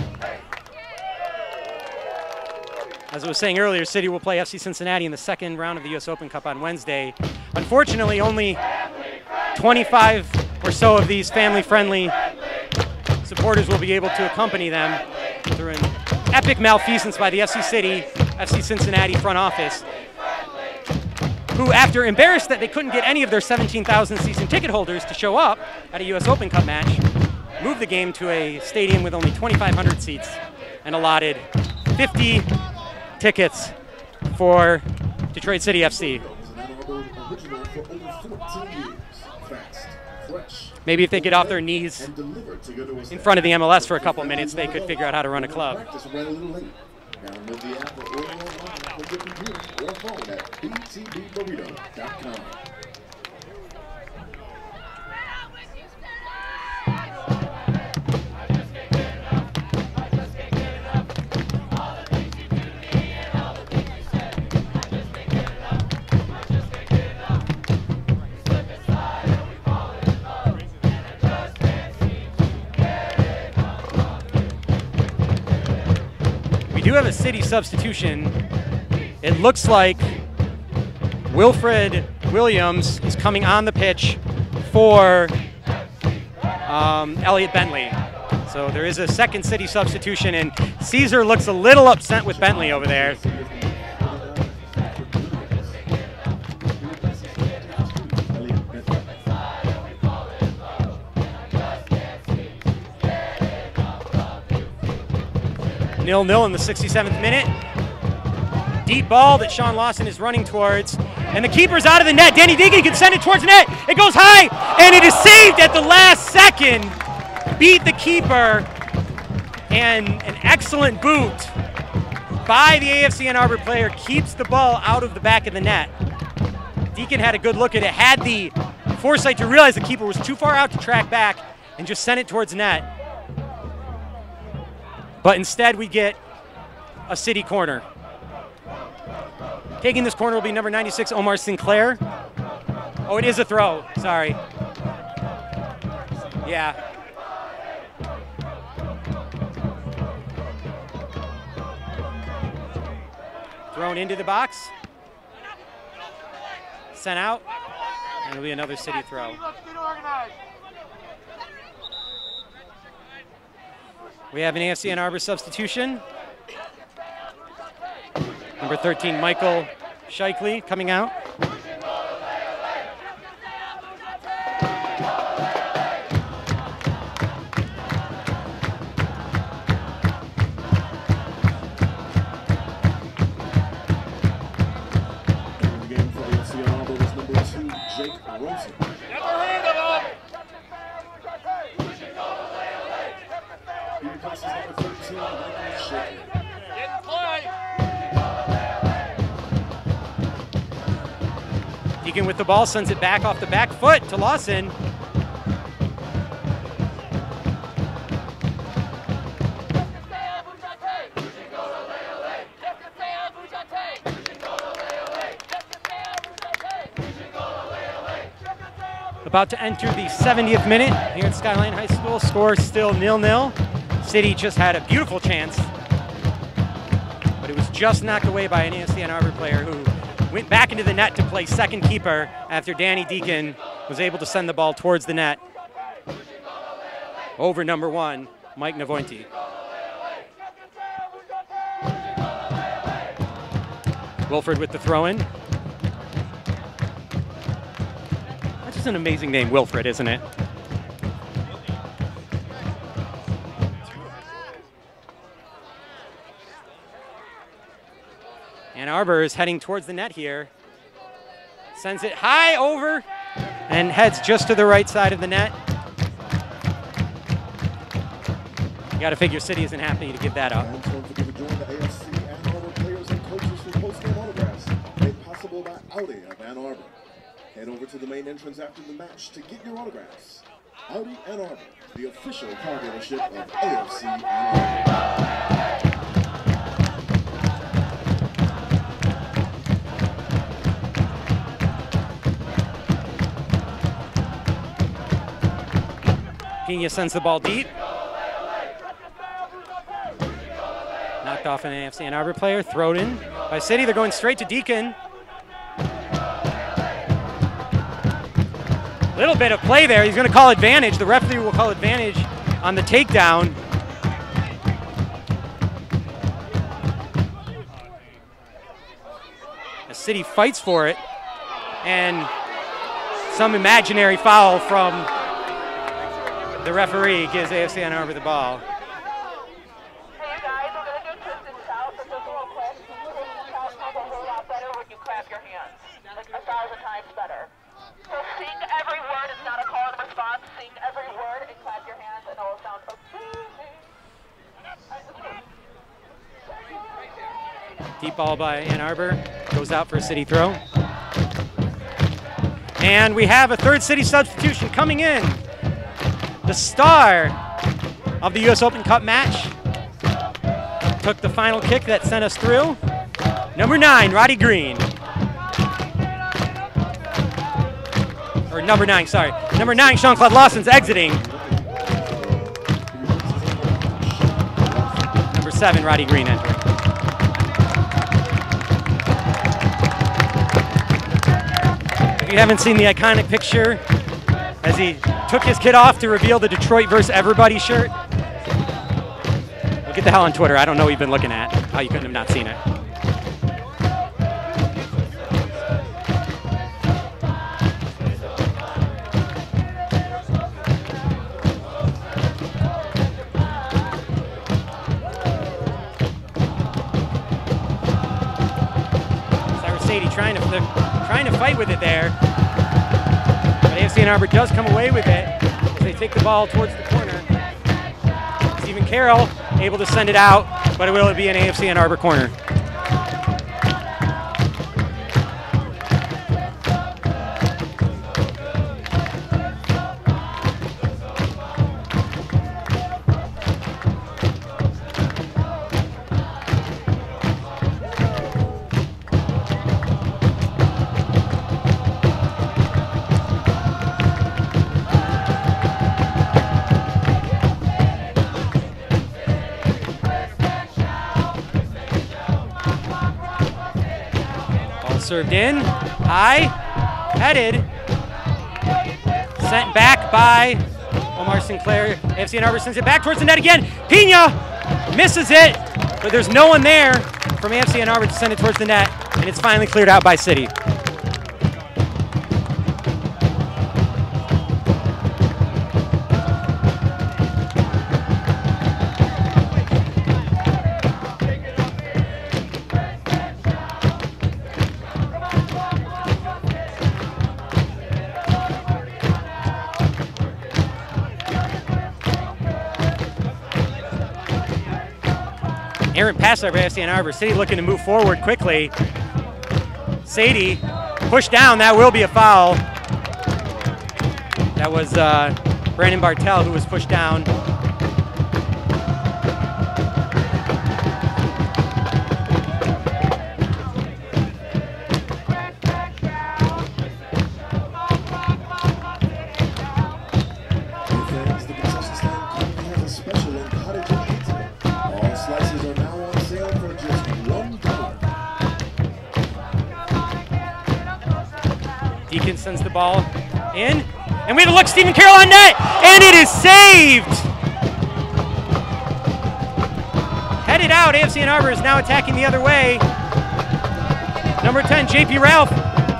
As I was saying earlier, City will play FC Cincinnati in the second round of the U.S. Open Cup on Wednesday. Unfortunately, only 25 or so of these family-friendly supporters will be able to accompany them through an epic malfeasance by the FC Cincinnati front office, who, after embarrassed that they couldn't get any of their 17,000 season ticket holders to show up at a U.S. Open Cup match, moved the game to a stadium with only 2,500 seats and allotted 50 tickets for Detroit City FC. Maybe if they get off their knees in front of the MLS for a couple minutes, they could figure out how to run a club. Download the app or order online on your computer or phone at btbburrito.com. We do have a City substitution. It looks like Wilfred Williams is coming on the pitch for Elliot Bentley. So there is a second City substitution, and Caesar looks a little upset with Bentley over there. Nil-nil in the 67th minute. Deep ball that Sean Lawson is running towards. And the keeper's out of the net. Danny Deacon can send it towards the net. It goes high, and it is saved at the last second. Beat the keeper. And an excellent boot by the AFC Ann Arbor player keeps the ball out of the back of the net. Deacon had a good look at it, had the foresight to realize the keeper was too far out to track back and just sent it towards net. But instead we get a City corner. Taking this corner will be number 96, Omar Sinclair. Oh, it is a throw, sorry. Yeah. Thrown into the box. Sent out, and it'll be another City throw. We have an AFC Ann Arbor substitution. Number 13, Michael Sheikley coming out. The game for the AFC Ann Arbor was number 2, Jake Rosen. Never heard of him. He replaces number 13, Michael Sheikley. Didn't play. Deacon with the ball, sends it back off the back foot to Lawson. About to enter the 70th minute here at Skyline High School. Score still 0-0. City just had a beautiful chance, but it was just knocked away by an AFC Ann Arbor player who went back into the net to play second keeper after Danny Deacon was able to send the ball towards the net over number 1, Mike Navointi. Wilfred with the throw-in. Just an amazing name, Wilfred, isn't it? Ann Arbor is heading towards the net here. Sends it high over and heads just to the right side of the net. You got to figure City isn't happy to give that up. And don't forget to join the AFC Ann Arbor players and coaches for post-game autographs, made possible by Audi of Ann Arbor. Head over to the main entrance after the match to get your autographs. Audi Ann Arbor, the official car dealership of AFC Ann Arbor. Pena sends the ball deep. Knocked off an AFC Ann Arbor player, thrown in by City. They're going straight to Deacon. Little bit of play there. He's going to call advantage. The referee will call advantage on the takedown. The City fights for it, and some imaginary foul from the referee gives AFC Ann Arbor the ball. Hey, you guys, we're going to do twist and shout, but just real quick. Twist and shout sounds a whole lot better when you clap your hands. Like 1,000 times better. So sing every word. It's not a call and response. Sing every word and clap your hands, and it will sound amazing. Deep ball by Ann Arbor. Goes out for a City throw. And we have a third City substitution coming in. The star of the U.S. Open Cup match took the final kick that sent us through. Number 9, Roddy Green. Or number 9, sorry. Number 9, Jean-Claude Lawson's exiting. Number 7, Roddy Green entering. If you haven't seen the iconic picture as he took his kid off to reveal the Detroit vs. Everybody shirt, well, get the hell on Twitter. I don't know what you've been looking at, how you couldn't have not seen it. Cyrus Sadie trying to fight with it there. But AFC Ann Arbor does come away with it as they take the ball towards the corner. Stephen Carroll able to send it out, but it will be an AFC Ann Arbor corner. Served in, high, headed, sent back by Omar Sinclair. AFC Ann Arbor sends it back towards the net again. Pena misses it, but there's no one there from AFC Ann Arbor to send it towards the net, and it's finally cleared out by City. Errant pass over AFC Ann Arbor. City looking to move forward quickly. Sadie pushed down. That will be a foul. That was Brandon Bartell who was pushed down. Deacon sends the ball in, and we have to look Stephen Carroll on net, and it is saved! Headed out, AFC Ann Arbor is now attacking the other way. Number 10, JP Ralph,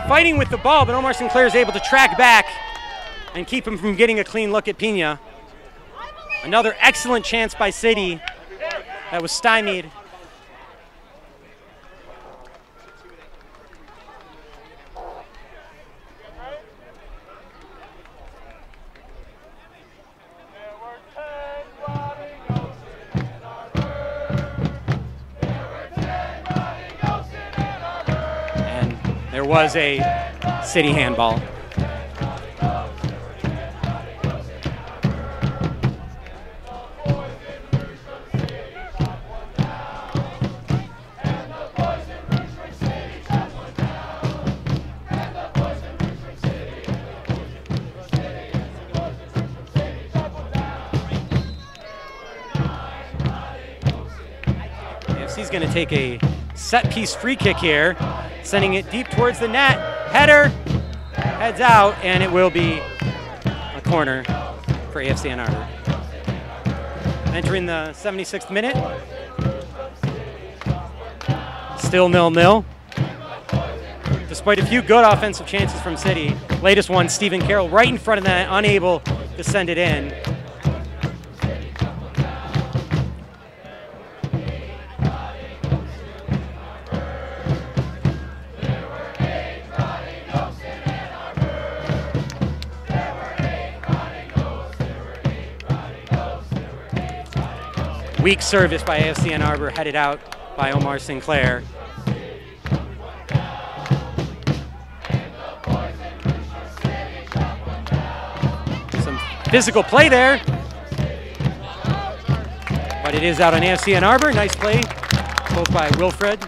fighting with the ball, but Omar Sinclair is able to track back and keep him from getting a clean look at Pina. Another excellent chance by City that was stymied. And there was a City handball. AFC's going to take a set-piece free kick here, sending it deep towards the net. Header heads out, and it will be a corner for AFC Ann Arbor. Entering the 76th minute. Still 0-0. Despite a few good offensive chances from City. Latest one, Stephen Carroll right in front of that, unable to send it in. Weak service by AFC Ann Arbor, headed out by Omar Sinclair. Some physical play there, but it is out on AFC Ann Arbor. Nice play, pulled by Wilfred.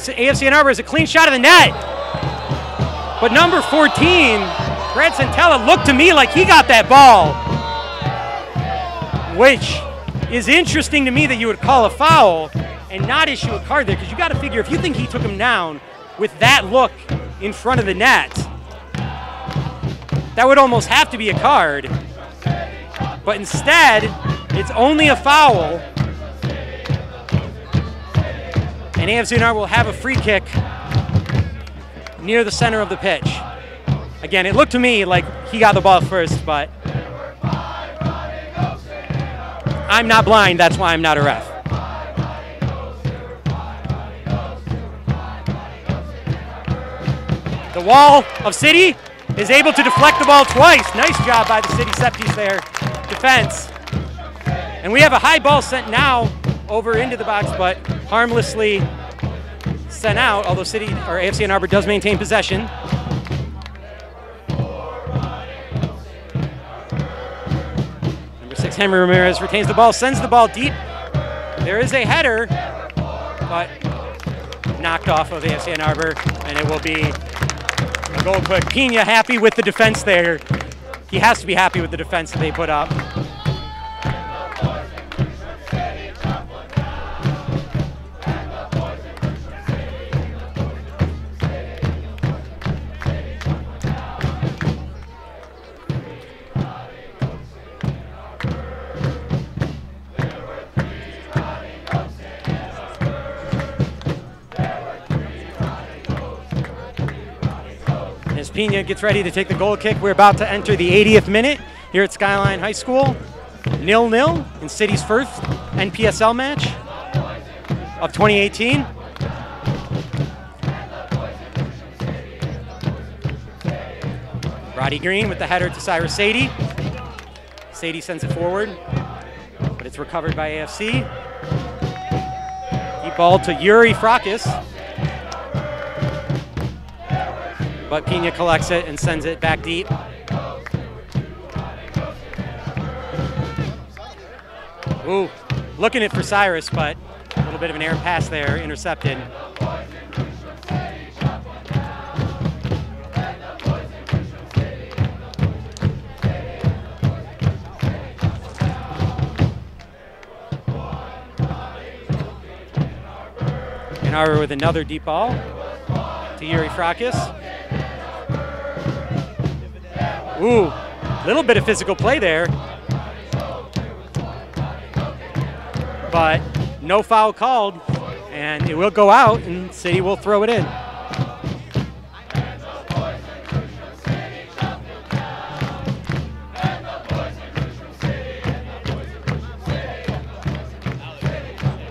AFC Ann Arbor is a clean shot of the net. But number 14, Brad Santella, looked to me like he got that ball, which is interesting to me that you would call a foul and not issue a card there, because you got to figure if you think he took him down with that look in front of the net, that would almost have to be a card. But instead, it's only a foul. And AFC Ann Arbor will have a free kick near the center of the pitch. Again, it looked to me like he got the ball first, but I'm not blind, that's why I'm not a ref. The wall of City is able to deflect the ball twice. Nice job by the City set piece there, defense. And we have a high ball sent now over into the box, but harmlessly sent out, although AFC Ann Arbor does maintain possession. Number 6, Henry Ramirez retains the ball, sends the ball deep. There is a header, but knocked off of AFC Ann Arbor, and it will be a goal kick. Pina happy with the defense there. He has to be happy with the defense that they put up. As Pina gets ready to take the goal kick, we're about to enter the 80th minute here at Skyline High School. 0-0 in City's first NPSL match of 2018. Roddy Green with the header to Cyrus Sadie. Sadie sends it forward, but it's recovered by AFC. Deep ball to Yuri Frakis. But Pina collects it and sends it back deep. Ooh, looking it for Cyrus, but a little bit of an errant pass there, intercepted. Arbor with another deep ball to Yuri Frakis. Ooh, little bit of physical play there. But no foul called, and it will go out, and City will throw it in.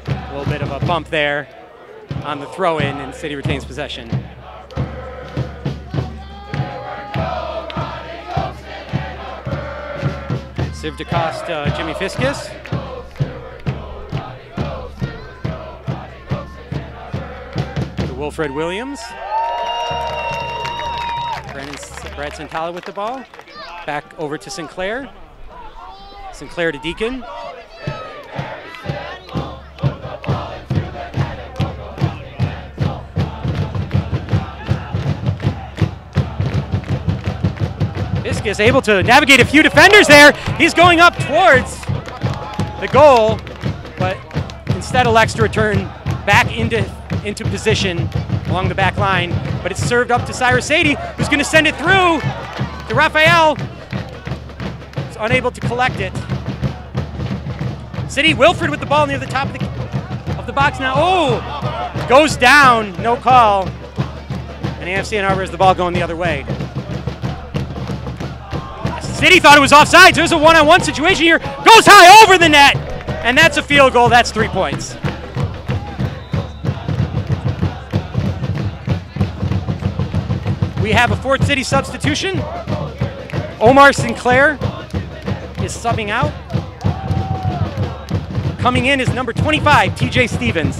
A little bit of a bump there on the throw-in, and City retains possession. Serve to cost Jimmy Fiskus. To Wilfred Williams. Brad Santala with the ball. Back over to Sinclair. Sinclair to Deacon. Is able to navigate a few defenders there. He's going up towards the goal, but instead elects to return back into position along the back line. But it's served up to Cyrus Sadie, who's going to send it through to Raphael. He's unable to collect it. City, Wilfred with the ball near the top of the box now. Oh, goes down, no call. And AFC Ann Arbor has the ball going the other way. City thought it was offside. There's a one-on-one situation here. Goes high over the net. And that's a field goal. That's 3 points. We have a Fort City substitution. Omar Sinclair is subbing out. Coming in is number 25, TJ Stevens.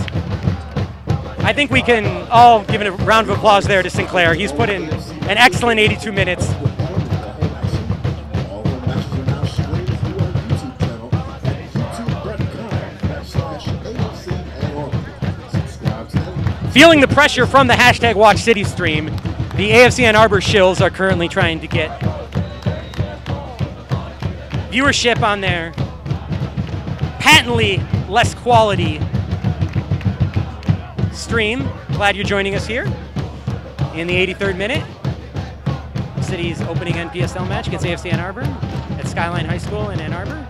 I think we can all give a round of applause there to Sinclair. He's put in an excellent 82 minutes. Feeling the pressure from the #WatchCity stream, the AFC Ann Arbor shills are currently trying to get viewership on their patently less quality stream. Glad you're joining us here in the 83rd minute. City's opening NPSL match against AFC Ann Arbor at Skyline High School in Ann Arbor.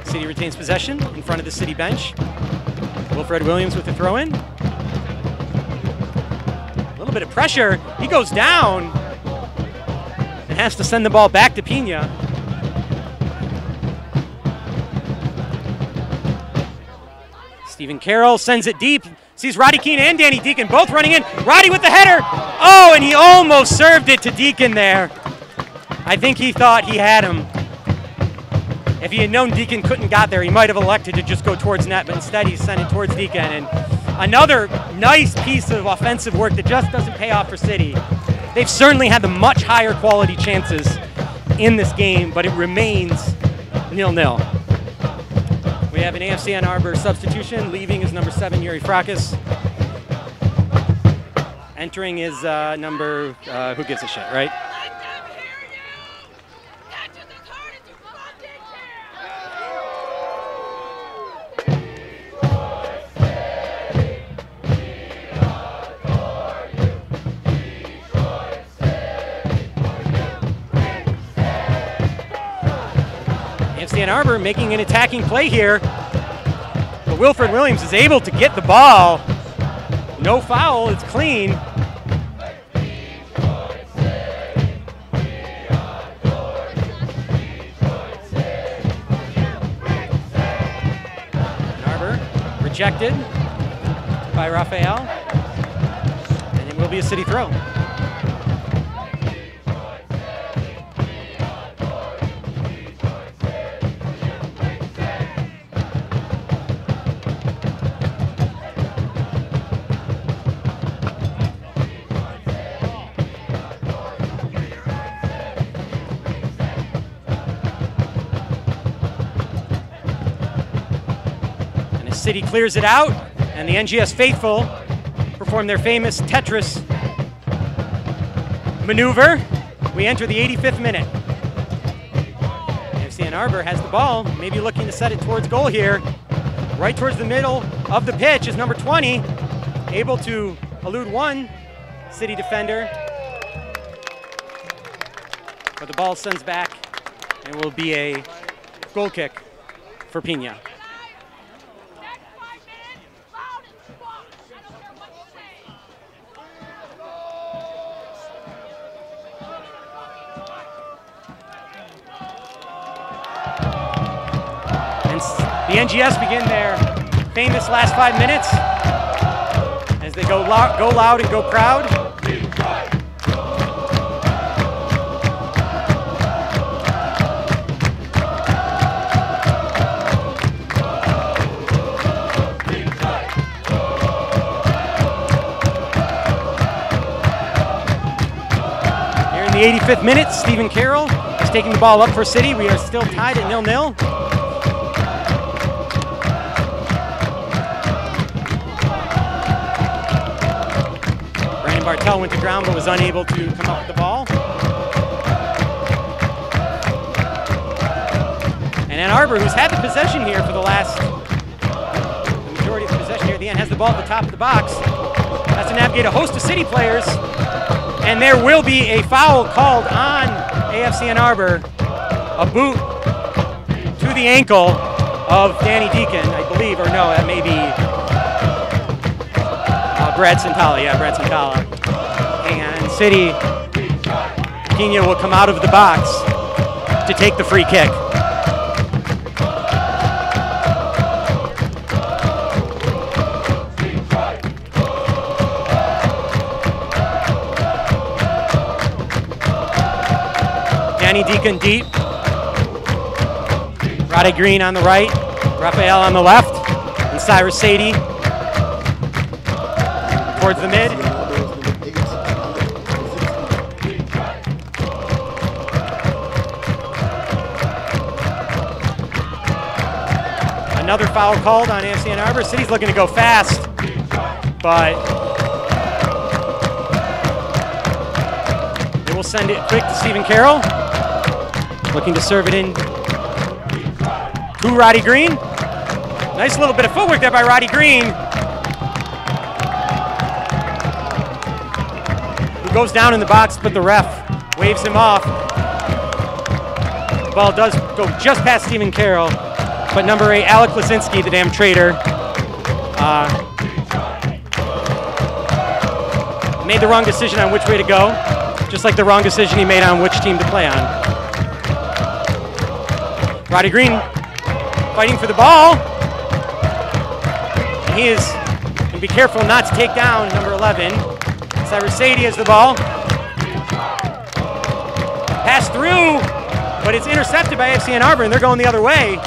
City retains possession in front of the City bench. Wilfred Williams with the throw-in. A little bit of pressure. He goes down and has to send the ball back to Pena. Stephen Carroll sends it deep. Sees Roddy Keene and Danny Deacon both running in. Roddy with the header. Oh, and he almost served it to Deacon there. I think he thought he had him. If he had known Deacon couldn't got there, he might have elected to just go towards net, but instead he sent it towards Deacon. And another nice piece of offensive work that just doesn't pay off for City. They've certainly had the much higher quality chances in this game, but it remains 0-0. We have an AFC Ann Arbor substitution. Leaving is number 7, Yuri Frakis. Entering is number, who gives a shit, right? AFC Ann Arbor making an attacking play here. But Wilfred Williams is able to get the ball. No foul, it's clean. Ann Arbor rejected by Raphael. And it will be a City throw. City clears it out, and the NGS faithful perform their famous Tetris maneuver. We enter the 85th minute. AFC Ann Arbor has the ball, maybe looking to set it towards goal here. Right towards the middle, of the pitch is number 20, able to elude one City defender. But the ball sends back and will be a goal kick for Pina. And the NGS begin their famous last 5 minutes as they go loud and go proud. Here in the 85th minute, Stephen Carroll is taking the ball up for City. We are still tied at 0-0. Bartel went to ground but was unable to come up with the ball. And Ann Arbor, who's had the possession here for the majority of the possession here at the end, has the ball at the top of the box. Has to navigate a host of City players. And there will be a foul called on AFC Ann Arbor. A boot to the ankle of Danny Deacon, I believe, or no, that may be Brad Santala, yeah, Brad Santala. And City, Pina will come out of the box to take the free kick. Danny Deacon deep. Roddy Green on the right, Raphael on the left, and Cyrus Sadie towards the mid. Another foul called on AFC Ann Arbor. City's looking to go fast, but they will send it quick to Stephen Carroll. Looking to serve it in to Roddy Green. Nice little bit of footwork there by Roddy Green. Goes down in the box, but the ref waves him off. The ball does go just past Stephen Carroll, but number 8, Alec Lasinski, the damn traitor, made the wrong decision on which way to go, just like the wrong decision he made on which team to play on. Roddy Green fighting for the ball. And he is going to be careful not to take down number 11. Cyrus Sadie has the ball. Pass through, but it's intercepted by AFC Ann Arbor, and they're going the other way.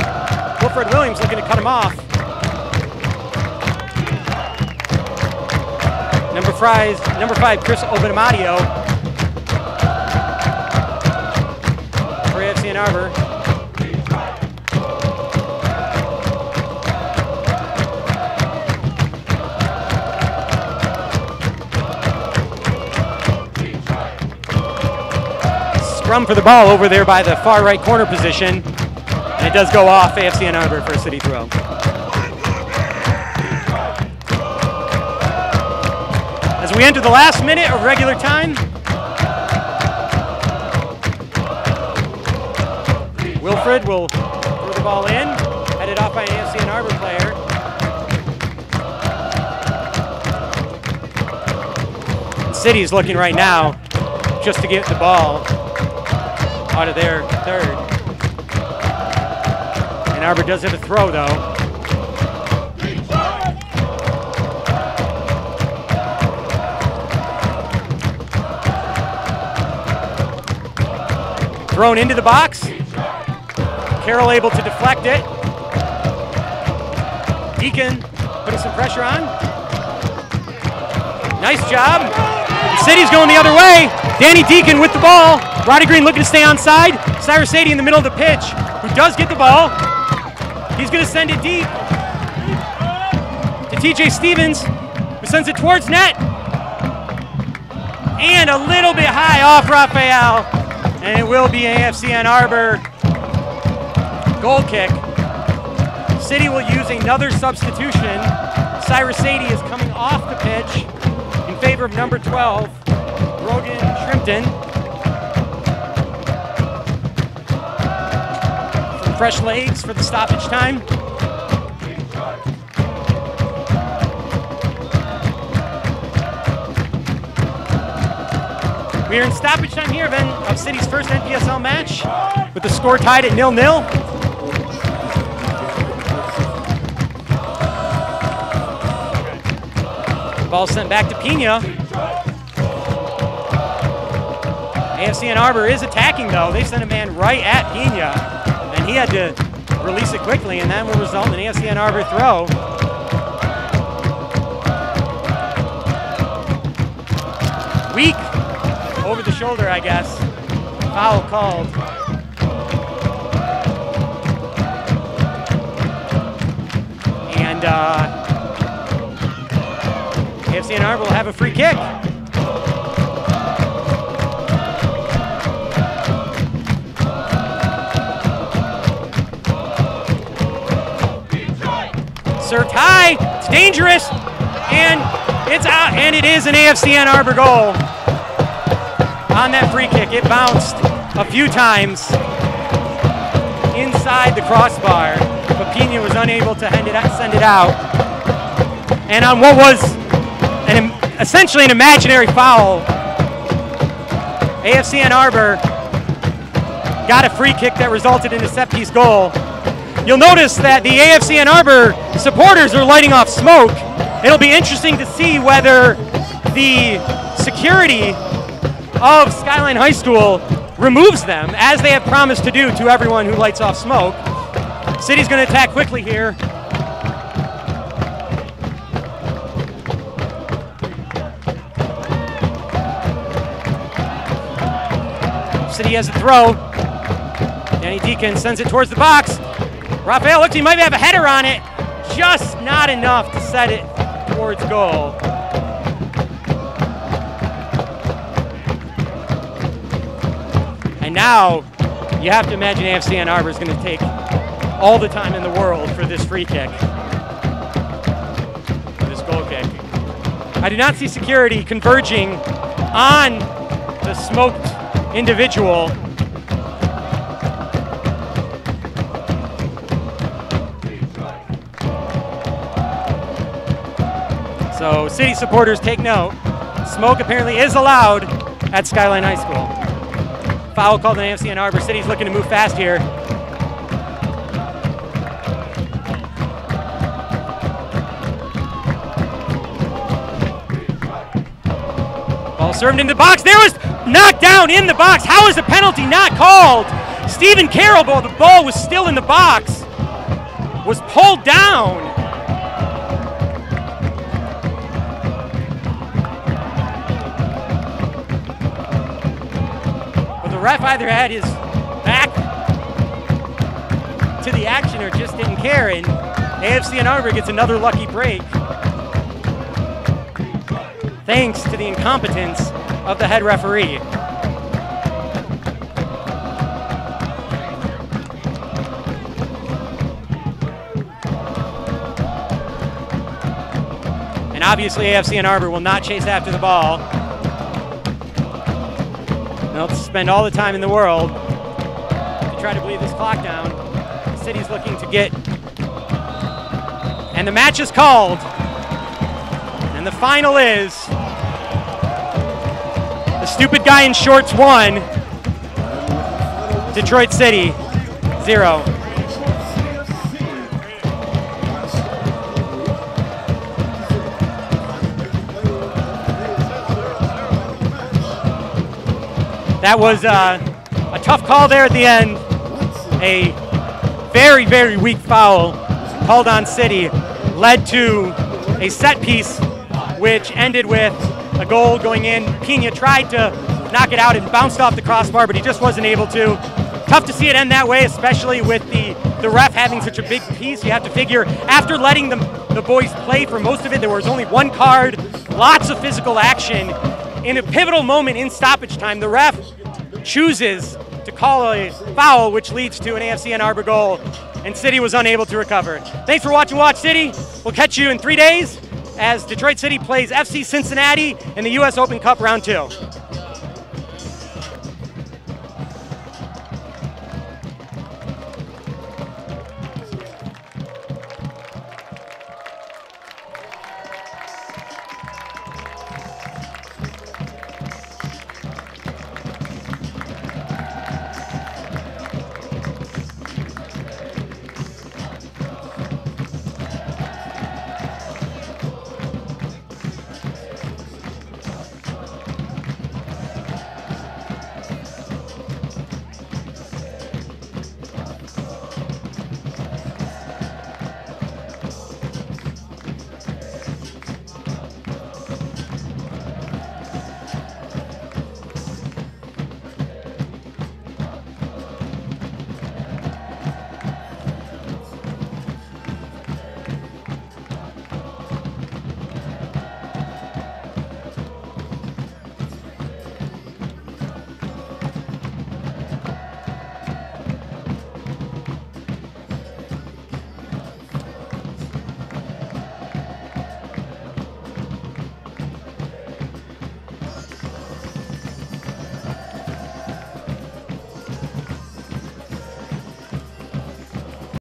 Wilfred Williams looking to cut him off. Number 5, Chris Obenamadio for AFC Ann Arbor. Scrum for the ball over there by the far right corner position. And it does go off AFC Ann Arbor for a City throw. As we enter the last minute of regular time, Wilfred will throw the ball in, headed off by an AFC Ann Arbor player. City is looking right now just to get the ball out of their third. Ann Arbor does have a throw though. Thrown into the box. Carroll able to deflect it. Deacon putting some pressure on. Nice job. The City's going the other way. Danny Deacon with the ball. Roddy Green looking to stay onside. Cyrus Sadie in the middle of the pitch, who does get the ball. He's going to send it deep to TJ Stevens, who sends it towards net. And a little bit high off Raphael. And it will be an AFC Ann Arbor goal kick. City will use another substitution. Cyrus Sadie is coming off the pitch in favor of number 12, Brogan Shrimpton. Some fresh legs for the stoppage time. We are in stoppage time here of City's first NPSL match with the score tied at 0-0. Ball sent back to Pena. AFC Ann Arbor is attacking though. They sent a man right at Pena and he had to release it quickly and that will result in an AFC Ann Arbor throw. Weak. Over the shoulder, I guess. Foul called. And AFC Ann Arbor will have a free kick. Served high, it's dangerous, and it's out, and it is an AFC Ann Arbor goal. On that free kick, it bounced a few times inside the crossbar, but Pena was unable to send it out. And on what was essentially an imaginary foul, AFC Ann Arbor got a free kick that resulted in a set-piece goal. You'll notice that the AFC Ann Arbor supporters are lighting off smoke. It'll be interesting to see whether the security of Skyline High School removes them, as they have promised to do to everyone who lights off smoke. City's going to attack quickly here. City has a throw. Danny Deacon sends it towards the box. Raphael looks, he might have a header on it. Just not enough to set it towards goal. And now, you have to imagine AFC Ann Arbor is going to take all the time in the world for this free kick, for this goal kick. I do not see security converging on the smoked individual. So, City supporters take note. Smoke apparently is allowed at Skyline High School. Foul called on AFC Ann Arbor. City's looking to move fast here. Ball served into the box. There was knocked down in the box. How is a penalty not called? Stephen Carroll, though the ball was still in the box, was pulled down. The ref either had his back to the action or just didn't care, and AFC Ann Arbor gets another lucky break thanks to the incompetence of the head referee. And obviously AFC Ann Arbor will not chase after the ball. They'll spend all the time in the world to try to bleed this clock down. The City's looking to get, and the match is called. And the final is the stupid guy in shorts won. Detroit City 0. That was a tough call there at the end. A very, very weak foul called on City led to a set piece which ended with a goal going in. Pena tried to knock it out and bounced off the crossbar, but he just wasn't able to. Tough to see it end that way, especially with the ref having such a big piece. You have to figure, after letting the boys play for most of it, there was only one card, lots of physical action. In a pivotal moment in stoppage time, the ref chooses to call a foul, which leads to an AFC Ann Arbor goal. and City was unable to recover. Thanks for watching Watch City. We'll catch you in 3 days as Detroit City plays FC Cincinnati in the U.S. Open Cup Round 2.